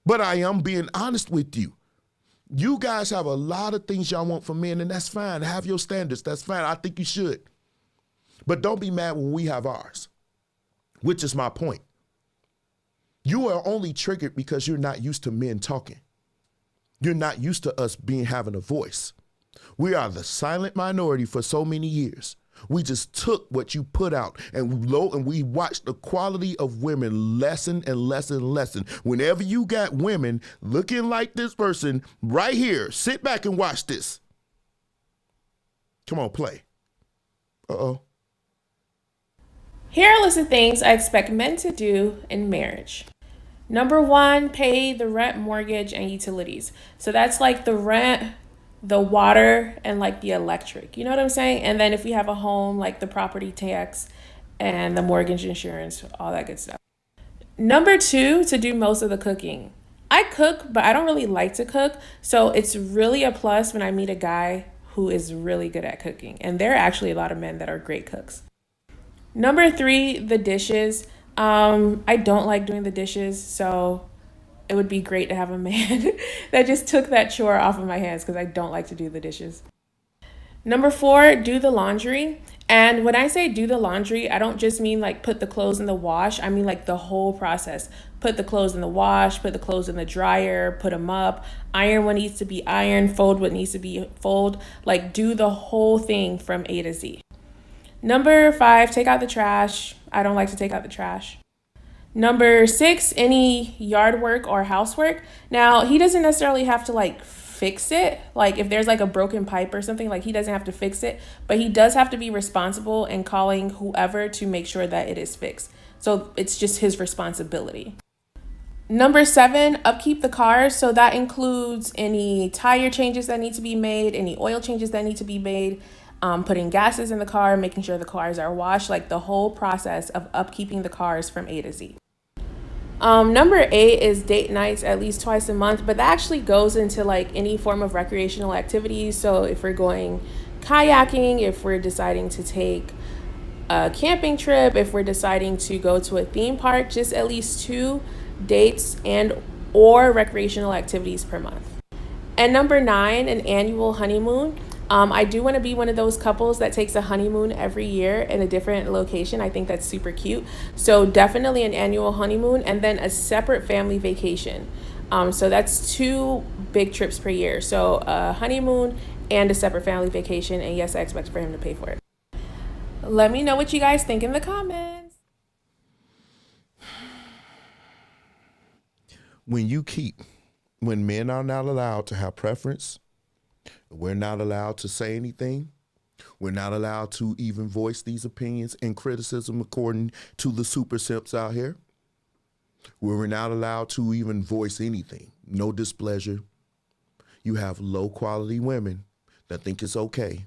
but I am being honest with you. You guys have a lot of things y'all want from men, and that's fine. Have your standards. That's fine. I think you should. But don't be mad when we have ours, which is my point. You are only triggered because you're not used to men talking. You're not used to us having a voice. We are the silent minority for so many years. We just took what you put out and we watched the quality of women lessen and lessen and lessen. Whenever you got women looking like this person right here, sit back and watch this. Come on, play. Uh-oh. Here are a list of things I expect men to do in marriage. Number 1, pay the rent, mortgage, and utilities. So that's like the rent, the water, and like the electric, you know what I'm saying? And then if we have a home, like the property tax and the mortgage insurance, all that good stuff. Number 2, to do most of the cooking. I cook, but I don't really like to cook. So it's really a plus when I meet a guy who is really good at cooking. And there are actually a lot of men that are great cooks. Number 3, the dishes. I don't like doing the dishes, so it would be great to have a man that just took that chore off of my hands because I don't like to do the dishes. Number 4, do the laundry. And when I say do the laundry, I don't just mean like put the clothes in the wash. I mean like the whole process. Put the clothes in the wash, put the clothes in the dryer, put them up, iron what needs to be ironed, fold what needs to be fold. Like do the whole thing from A to Z. Number 5, take out the trash. I don't like to take out the trash. Number 6, any yard work or housework. Now, he doesn't necessarily have to like fix it. Like if there's like a broken pipe or something, like he doesn't have to fix it, but he does have to be responsible in calling whoever to make sure that it is fixed. So it's just his responsibility. Number 7, upkeep the car. So that includes any tire changes that need to be made, any oil changes that need to be made, putting gases in the car, making sure the cars are washed, like the whole process of upkeeping the cars from A to Z. Number 8 is date nights at least twice a month, but that actually goes into like any form of recreational activities. So if we're going kayaking, if we're deciding to take a camping trip, if we're deciding to go to a theme park, just at least 2 dates and or recreational activities per month. And number 9, an annual honeymoon. I do want to be one of those couples that takes a honeymoon every year in a different location. I think that's super cute. So definitely an annual honeymoon and then a separate family vacation. So that's 2 big trips per year. So a honeymoon and a separate family vacation. And yes, I expect for him to pay for it. Let me know what you guys think in the comments. When men are not allowed to have preference, we're not allowed to say anything. We're not allowed to even voice these opinions and criticism according to the super simps out here. We're not allowed to even voice anything. No displeasure. You have low quality women that think it's okay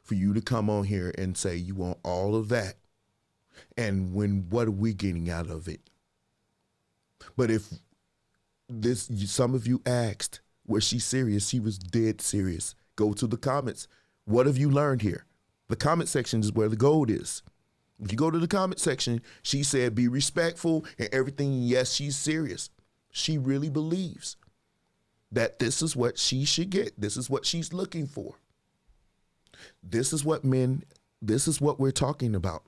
for you to come on here and say you want all of that. And what are we getting out of it? But if some of you asked, was she serious? She was dead serious. Go to the comments. What have you learned here? The comment section is where the gold is. If you go to the comment section, she said be respectful and everything. Yes, she's serious. She really believes that this is what she should get. This is what she's looking for. This is what we're talking about.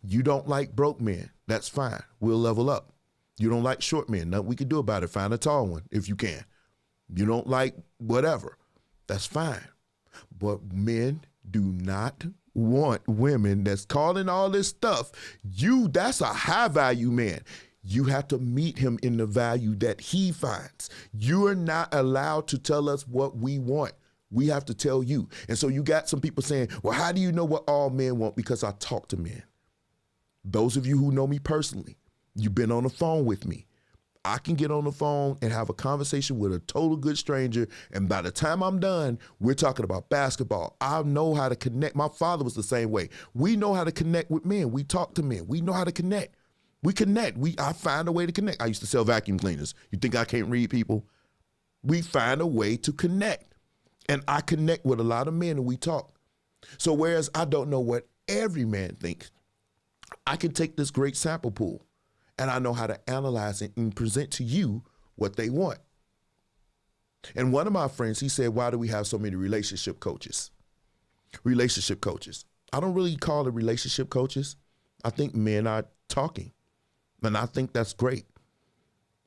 You don't like broke men. That's fine. We'll level up. You don't like short men. Nothing we can do about it. Find a tall one if you can. You don't like whatever. That's fine. But men do not want women that's calling all this stuff. That's a high value man. You have to meet him in the value that he finds. You're not allowed to tell us what we want. We have to tell you. And so you got some people saying, well, how do you know what all men want? Because I talk to men. Those of you who know me personally, you've been on the phone with me. I can get on the phone and have a conversation with a total good stranger, and by the time I'm done, we're talking about basketball. I know how to connect. My father was the same way. We know how to connect with men. We talk to men. We know how to connect. We connect. I find a way to connect. I used to sell vacuum cleaners. You think I can't read people? We find a way to connect, and I connect with a lot of men, and we talk. So whereas I don't know what every man thinks, I can take this great sample pool, and I know how to analyze it and present to you what they want. And one of my friends, he said, why do we have so many relationship coaches? Relationship coaches. I don't really call it relationship coaches. I think men are talking, and I think that's great.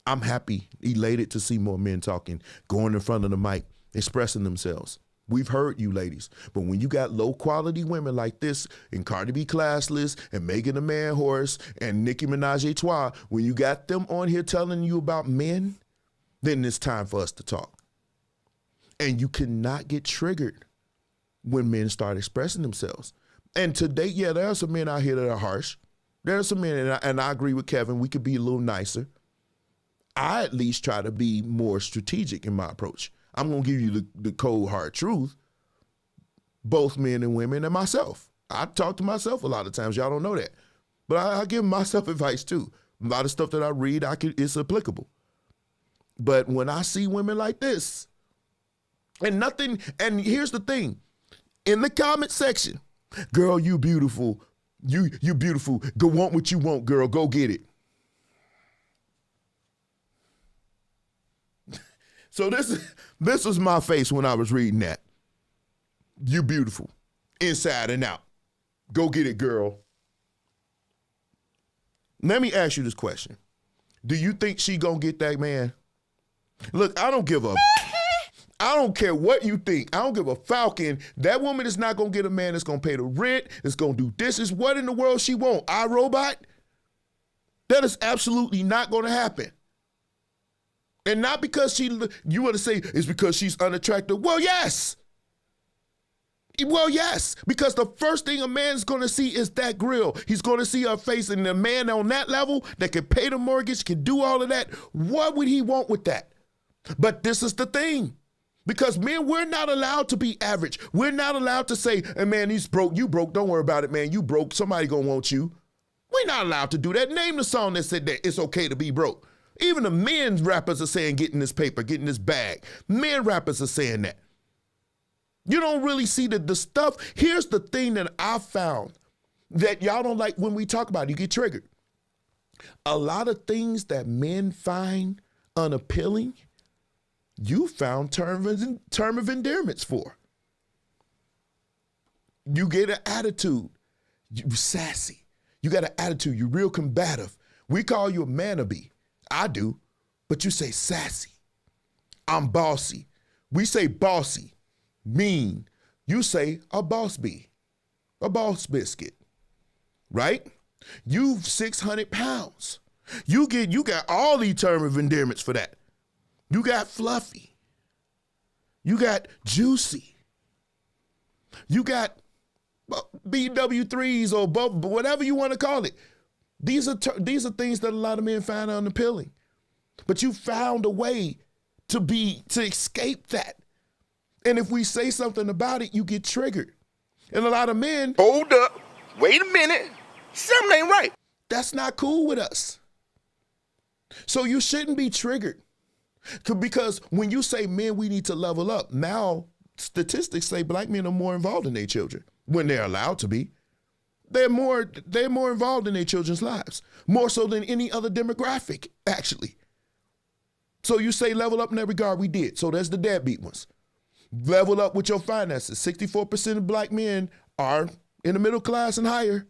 I'm happy, elated to see more men talking, going in front of the mic, expressing themselves. We've heard you ladies, but when you got low quality women like this and Cardi B Classless and Megan the Man Horse and Nicki Minaj Etoile, when you got them on here telling you about men, then it's time for us to talk. And you cannot get triggered when men start expressing themselves. And today, yeah, there are some men out here that are harsh. There are some men, and I agree with Kevin, we could be a little nicer. I at least try to be more strategic in my approach. I'm going to give you the cold, hard truth, both men and women and myself. I talk to myself a lot of times. Y'all don't know that. But I give myself advice too. A lot of stuff that I read, it's applicable. But when I see women like this, and here's the thing, in the comment section, girl, you beautiful, You beautiful. Go want what you want, girl. Go get it. So this was my face when I was reading that. You beautiful. Inside and out. Go get it, girl. Let me ask you this question. Do you think she gonna get that man? Look, I don't care what you think. I don't give a falcon. That woman is not gonna get a man that's gonna pay the rent, that's gonna do dishes. What in the world she want? iRobot? That is absolutely not gonna happen. And not because you want to say it's because she's unattractive. Well, yes. Well, yes, because the first thing a man's going to see is that grill. He's going to see her face, and the man on that level that can pay the mortgage, can do all of that, what would he want with that? But this is the thing. Because, men, we're not allowed to be average. We're not allowed to say, hey, man, he's broke. You broke. Don't worry about it, man. You broke. Somebody going to want you. We're not allowed to do that. Name the song that said that it's okay to be broke. Even the men rappers are saying getting this paper, getting this bag. Men rappers are saying that. You don't really see the stuff. Here's the thing that I found that y'all don't like when we talk about it. You get triggered. A lot of things that men find unappealing, you found term of endearments for. You get an attitude. You sassy. You got an attitude. You're real combative. We call you a manabee. I do. But you say sassy. I'm bossy. We say bossy. Mean. You say a boss bee, a boss biscuit, right? You 600 pounds. You got all these terms of endearments for that. You got fluffy. You got juicy. You got BW3s or whatever you want to call it. These are things that a lot of men find unappealing. But you found a way to escape that. And if we say something about it, you get triggered. And a lot of men... Hold up. Wait a minute. Something ain't right. That's not cool with us. So you shouldn't be triggered. Because when you say, men, we need to level up, now statistics say black men are more involved in their children when they're allowed to be. They're more involved in their children's lives, more so than any other demographic, actually. So you say level up in that regard, we did. So that's the deadbeat ones. Level up with your finances. 64% of black men are in the middle class and higher.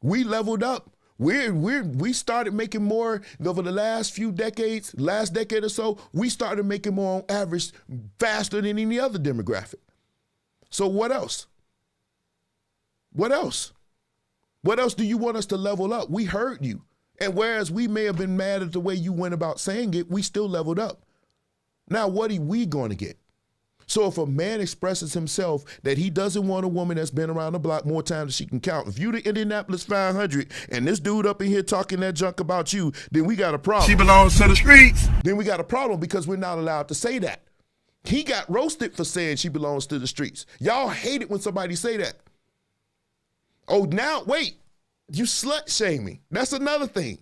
We leveled up. We started making more over the last few decades, last decade or so. We started making more on average faster than any other demographic. So what else? What else? What else do you want us to level up? We heard you. And whereas we may have been mad at the way you went about saying it, we still leveled up. Now, what are we going to get? So if a man expresses himself that he doesn't want a woman that's been around the block more times than she can count, if you the Indianapolis 500 and this dude up in here talking that junk about you, then we got a problem. She belongs to the streets. Then we got a problem because we're not allowed to say that. He got roasted for saying she belongs to the streets. Y'all hate it when somebody say that. Oh, now, wait, you slut shaming. That's another thing.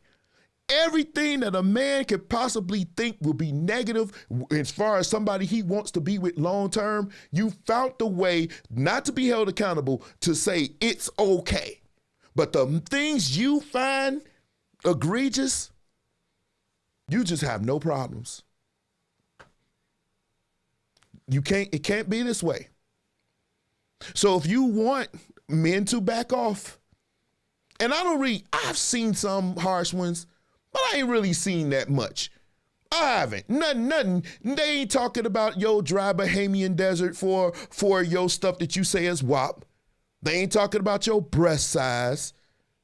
Everything that a man could possibly think will be negative as far as somebody he wants to be with long term, you found the way not to be held accountable to say it's okay. But the things you find egregious, you just have no problems. It can't be this way. So if you want men to back off, and I've seen some harsh ones, but I ain't really seen that much. I haven't. Nothing. They ain't talking about your dry Bahamian desert for your stuff that you say is WAP. They ain't talking about your breast size.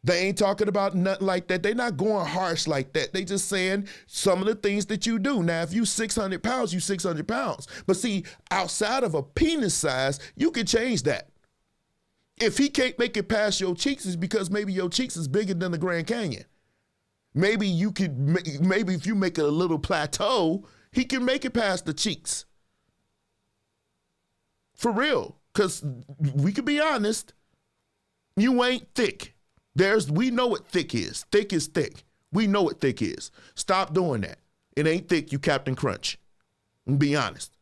They ain't talking about nothing like that. They not going harsh like that. They just saying some of the things that you do. Now, if you 600 pounds, you 600 pounds. But see, outside of a penis size, you can change that. If he can't make it past your cheeks, it's because maybe your cheeks is bigger than the Grand Canyon. Maybe if you make it a little plateau, he can make it past the cheeks. For real, because we can be honest, you ain't thick. We know what thick is. Thick is thick. We know what thick is. Stop doing that. It ain't thick, you Captain Crunch. And be honest.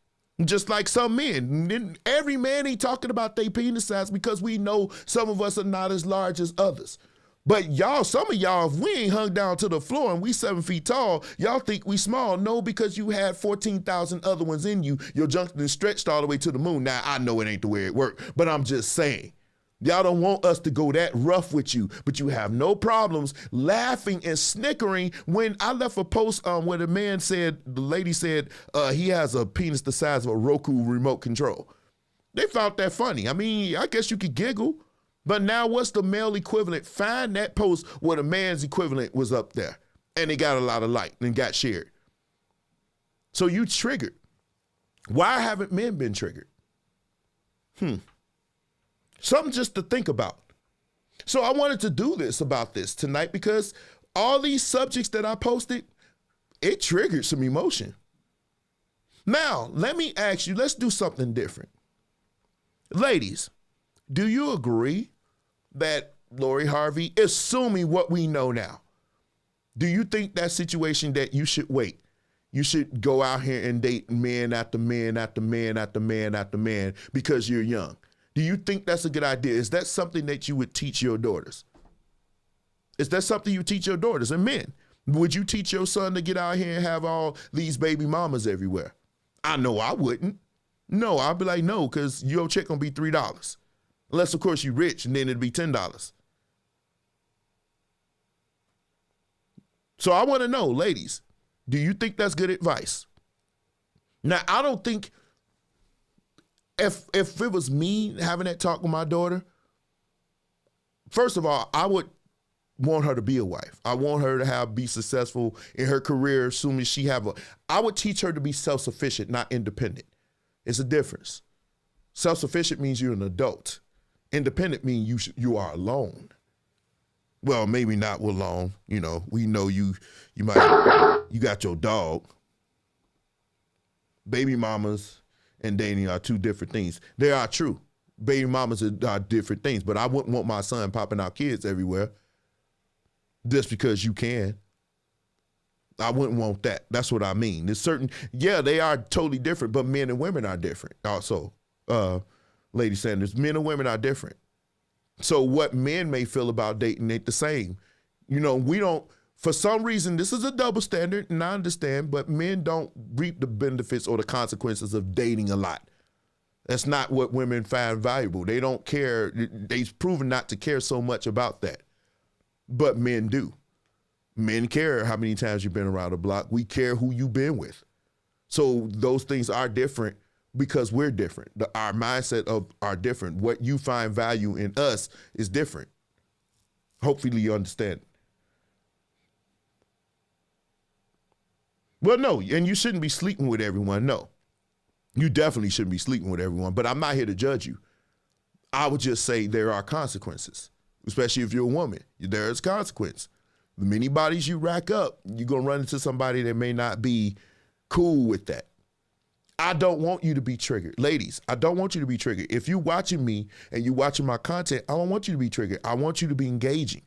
Just like some men. Every man ain't talking about their penis size because we know some of us are not as large as others. But y'all, some of y'all, if we ain't hung down to the floor and we 7 feet tall, y'all think we small. No, because you had 14,000 other ones in you. Your junk is stretched all the way to the moon. Now, I know it ain't the way it works, but I'm just saying. Y'all don't want us to go that rough with you, but you have no problems laughing and snickering when I left a post where the lady said he has a penis the size of a Roku remote control. They found that funny. I mean, I guess you could giggle, but now what's the male equivalent? Find that post where the man's equivalent was up there and it got a lot of like and got shared. So you triggered. Why haven't men been triggered? Something just to think about. So I wanted to do this about this tonight because all these subjects that I posted, it triggered some emotion. Now, let me ask you, let's do something different. Ladies, do you agree that Lori Harvey, assuming what we know now, do you think that situation that you should wait? You should go out here and date men after men after men after man after man because you're young. Do you think that's a good idea? Is that something that you would teach your daughters? Is that something you teach your daughters and men? Would you teach your son to get out here and have all these baby mamas everywhere? I know I wouldn't. No, I'd be like, no, because your check gonna be $3. Unless, of course, you're rich, and then it'd be $10. So I want to know, ladies, do you think that's good advice? Now, I don't think if it was me having that talk with my daughter, first of all, I would want her to be a wife. I want her to be successful in her career, assuming I would teach her to be self-sufficient, not independent. It's a difference. Self-sufficient means you're an adult. Independent means you are alone. Well, maybe not alone. You know, we know you got your dog. Baby mamas and dating are two different things. They are true. Baby mamas are different things, but I wouldn't want my son popping out kids everywhere just because you can. I wouldn't want that. That's what I mean. There's certain, they are totally different, but men and women are different also. Lady Sanders, men and women are different. So what men may feel about dating ain't the same. You know, we don't, for some reason, this is a double standard, and I understand, but men don't reap the benefits or the consequences of dating a lot. That's not what women find valuable. They don't care. They've proven not to care so much about that. But men do. Men care how many times you've been around the block. We care who you've been with. So those things are different because we're different. Our mindset are different. What you find value in us is different. Hopefully you understand. Well, no, and you shouldn't be sleeping with everyone. No, you definitely shouldn't be sleeping with everyone, but I'm not here to judge you. I would just say there are consequences, especially if you're a woman. There's consequence. The many bodies you rack up, you're going to run into somebody that may not be cool with that. I don't want you to be triggered. Ladies, I don't want you to be triggered. If you're watching me and you're watching my content, I don't want you to be triggered. I want you to be engaging.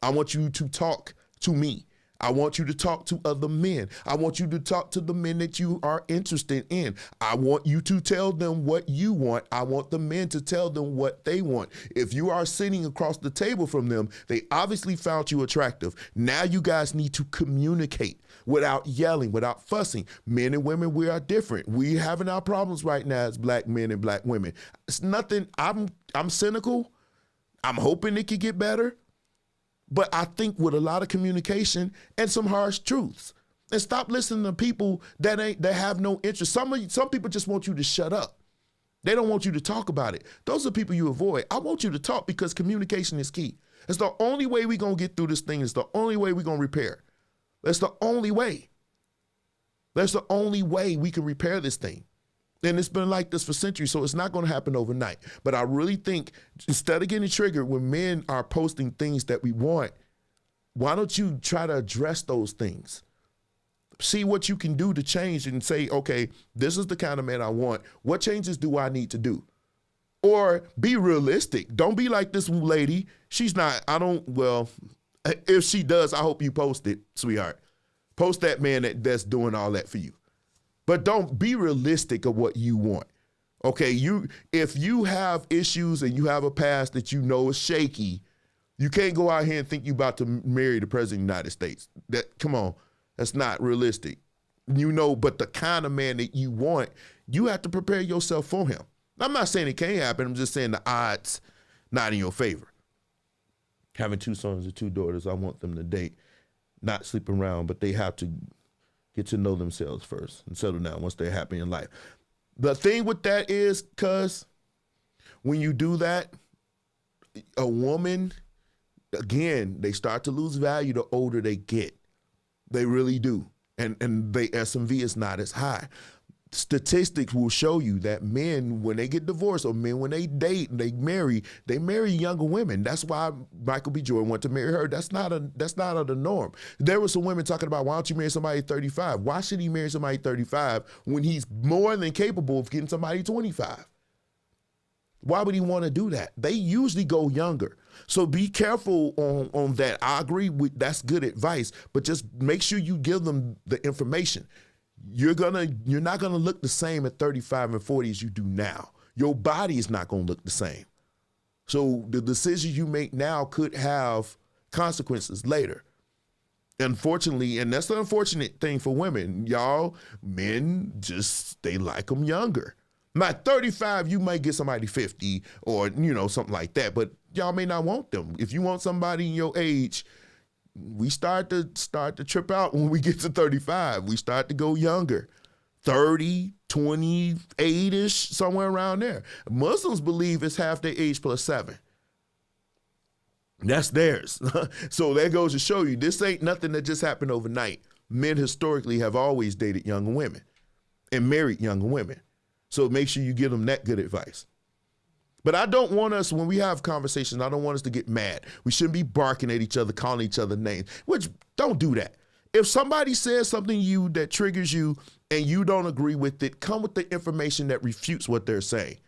I want you to talk to me. I want you to talk to other men. I want you to talk to the men that you are interested in. I want you to tell them what you want. I want the men to tell them what they want. If you are sitting across the table from them, they obviously found you attractive. Now you guys need to communicate without yelling, without fussing. Men and women, we are different. We having our problems right now as black men and black women. It's nothing, I'm cynical. I'm hoping it could get better. But I think with a lot of communication and some harsh truths, and stop listening to people that have no interest. Some people just want you to shut up. They don't want you to talk about it. Those are people you avoid. I want you to talk because communication is key. It's the only way we're going to get through this thing. It's the only way we're going to repair. That's the only way. That's the only way we can repair this thing. And it's been like this for centuries, so it's not going to happen overnight. But I really think instead of getting triggered when men are posting things that we want, why don't you try to address those things? See what you can do to change and say, okay, this is the kind of man I want. What changes do I need to do? Or be realistic. Don't be like this lady. She's not, if she does, I hope you post it, sweetheart. Post that man that's doing all that for you. But don't be realistic of what you want. Okay, if you have issues and you have a past that you know is shaky, you can't go out here and think you about to marry the president of the United States. Come on, that's not realistic. But the kind of man that you want, you have to prepare yourself for him. I'm not saying it can't happen. I'm just saying the odds not in your favor. Having 2 sons and 2 daughters, I want them to date, not sleep around, but they have to get to know themselves first and settle down once they're happy in life. The thing with that is, cuz when you do that, a woman, again, they start to lose value the older they get. They really do. And their SMV is not as high. Statistics will show you that men, when they get divorced, or men when they date and they marry younger women. That's why Michael B. Jordan wanted to marry her. That's not the norm. There were some women talking about, why don't you marry somebody 35? Why should he marry somebody 35 when he's more than capable of getting somebody 25? Why would he want to do that? They usually go younger. So be careful on that. I agree with that's good advice, but just make sure you give them the information. You're not gonna look the same at 35 and 40 as you do now. Your body is not gonna look the same. So the decisions you make now could have consequences later. Unfortunately, and that's the unfortunate thing for women, y'all, men they like them younger. At 35, you might get somebody 50 or, something like that, but y'all may not want them. If you want somebody in your age, we start to trip out when we get to 35. We start to go younger, 30, 28-ish, somewhere around there. Muslims believe it's half their age plus 7. That's theirs. So that goes to show you, this ain't nothing that just happened overnight. Men historically have always dated younger women and married younger women. So make sure you give them that good advice. But I don't want us, when we have conversations, I don't want us to get mad. We shouldn't be barking at each other, calling each other names, which don't do that. If somebody says something to you that triggers you and you don't agree with it, come with the information that refutes what they're saying.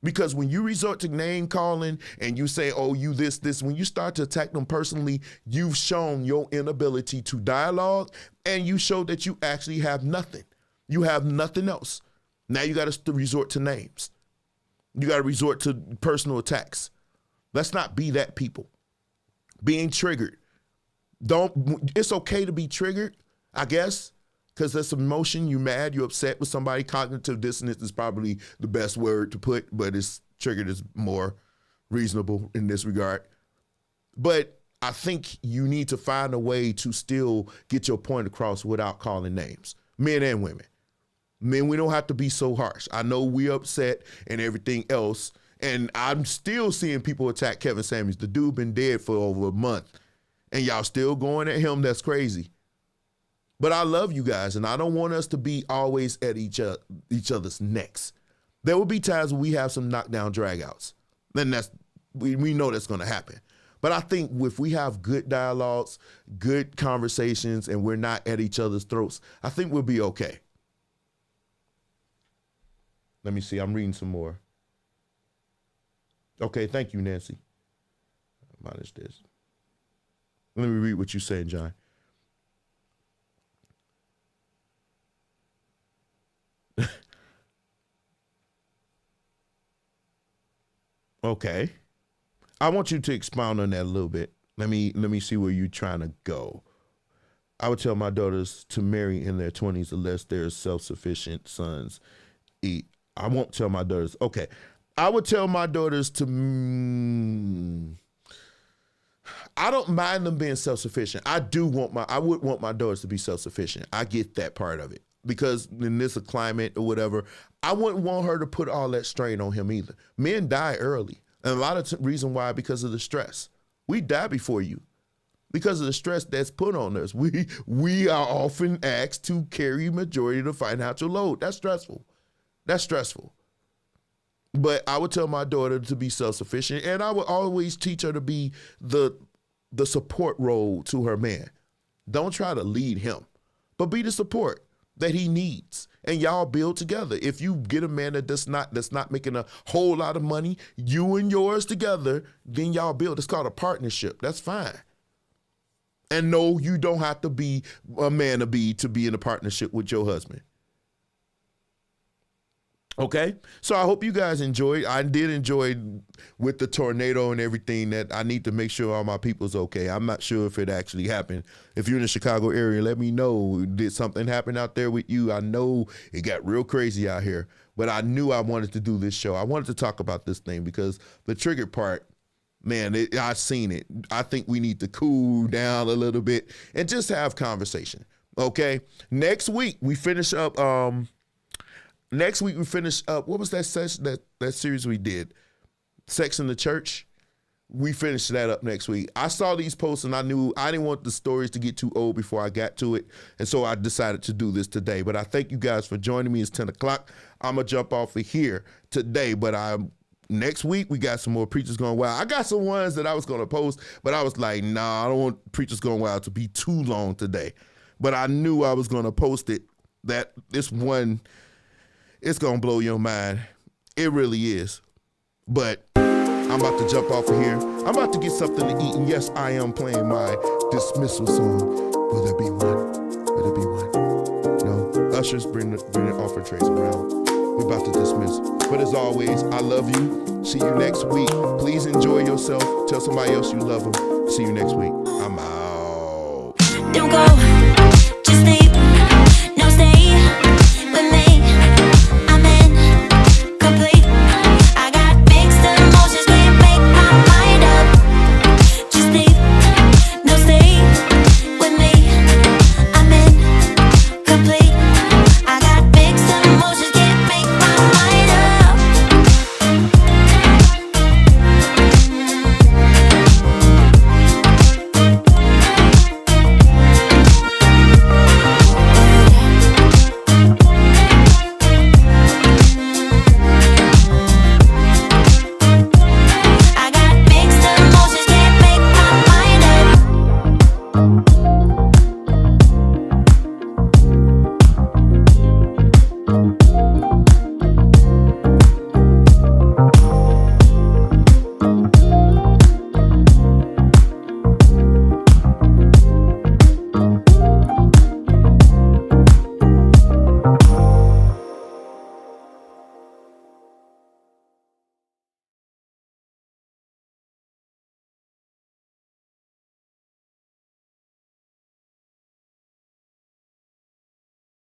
Because when you resort to name calling and you say, oh, you this, when you start to attack them personally, you've shown your inability to dialogue and you show that you actually have nothing. You have nothing else. Now you got to resort to names. You got to resort to personal attacks. Let's not be that people. Being triggered. It's okay to be triggered, I guess, because there's some emotion. You're mad, you're upset with somebody. Cognitive dissonance is probably the best word to put, but it's triggered is more reasonable in this regard. But I think you need to find a way to still get your point across without calling names, men and women. Men, we don't have to be so harsh. I know we're upset and everything else, and I'm still seeing people attack Kevin Samuels. The dude been dead for over a month, and y'all still going at him. That's crazy. But I love you guys, and I don't want us to be always at each other's necks. There will be times when we have some knockdown dragouts. Then we know that's going to happen. But I think if we have good dialogues, good conversations, and we're not at each other's throats, I think we'll be okay. Let me see. I'm reading some more. Okay, thank you, Nancy. Minus this. Let me read what you're saying, John. Okay. I want you to expound on that a little bit. Let me see where you're trying to go. I would tell my daughters to marry in their 20s unless they're self-sufficient sons. I won't tell my daughters. Okay. I would tell my daughters to, I don't mind them being self-sufficient. I would want my daughters to be self-sufficient. I get that part of it. Because in this climate or whatever, I wouldn't want her to put all that strain on him either. Men die early. And a lot of reason why, because of the stress. We die before you. Because of the stress that's put on us. We are often asked to carry majority of the financial load. That's stressful. That's stressful. But I would tell my daughter to be self-sufficient, and I would always teach her to be the support role to her man. Don't try to lead him, but be the support that he needs. And y'all build together. If you get a man that's not making a whole lot of money, you and yours together, then y'all build. It's called a partnership. That's fine. And no, you don't have to be a man to be in a partnership with your husband. Okay, so I hope you guys enjoyed. I did enjoy with the tornado and everything. That I need to make sure all my people's okay. I'm not sure if it actually happened. If you're in the Chicago area, let me know. Did something happen out there with you? I know it got real crazy out here, but I knew I wanted to do this show. I wanted to talk about this thing because the triggered part, man, I've seen it. I think we need to cool down a little bit and just have conversation. Okay, next week we finish up. What was that session, that series we did? Sex in the Church. We finished that up next week. I saw these posts and I knew I didn't want the stories to get too old before I got to it. And so I decided to do this today. But I thank you guys for joining me. It's 10 o'clock. I'm going to jump off of here today. But next week, we got some more Preachers Going Wild. I got some ones that I was going to post, but I was like, nah, I don't want Preachers Going Wild to be too long today. But I knew I was going to post it, that this one, it's going to blow your mind. It really is. But I'm about to jump off of here. I'm about to get something to eat. And yes, I am playing my dismissal song. Will there be one? Will there be one? No. Ushers, bring the offering trays around. We're about to dismiss. But as always, I love you. See you next week. Please enjoy yourself. Tell somebody else you love them. See you next week. I'm out. Don't go.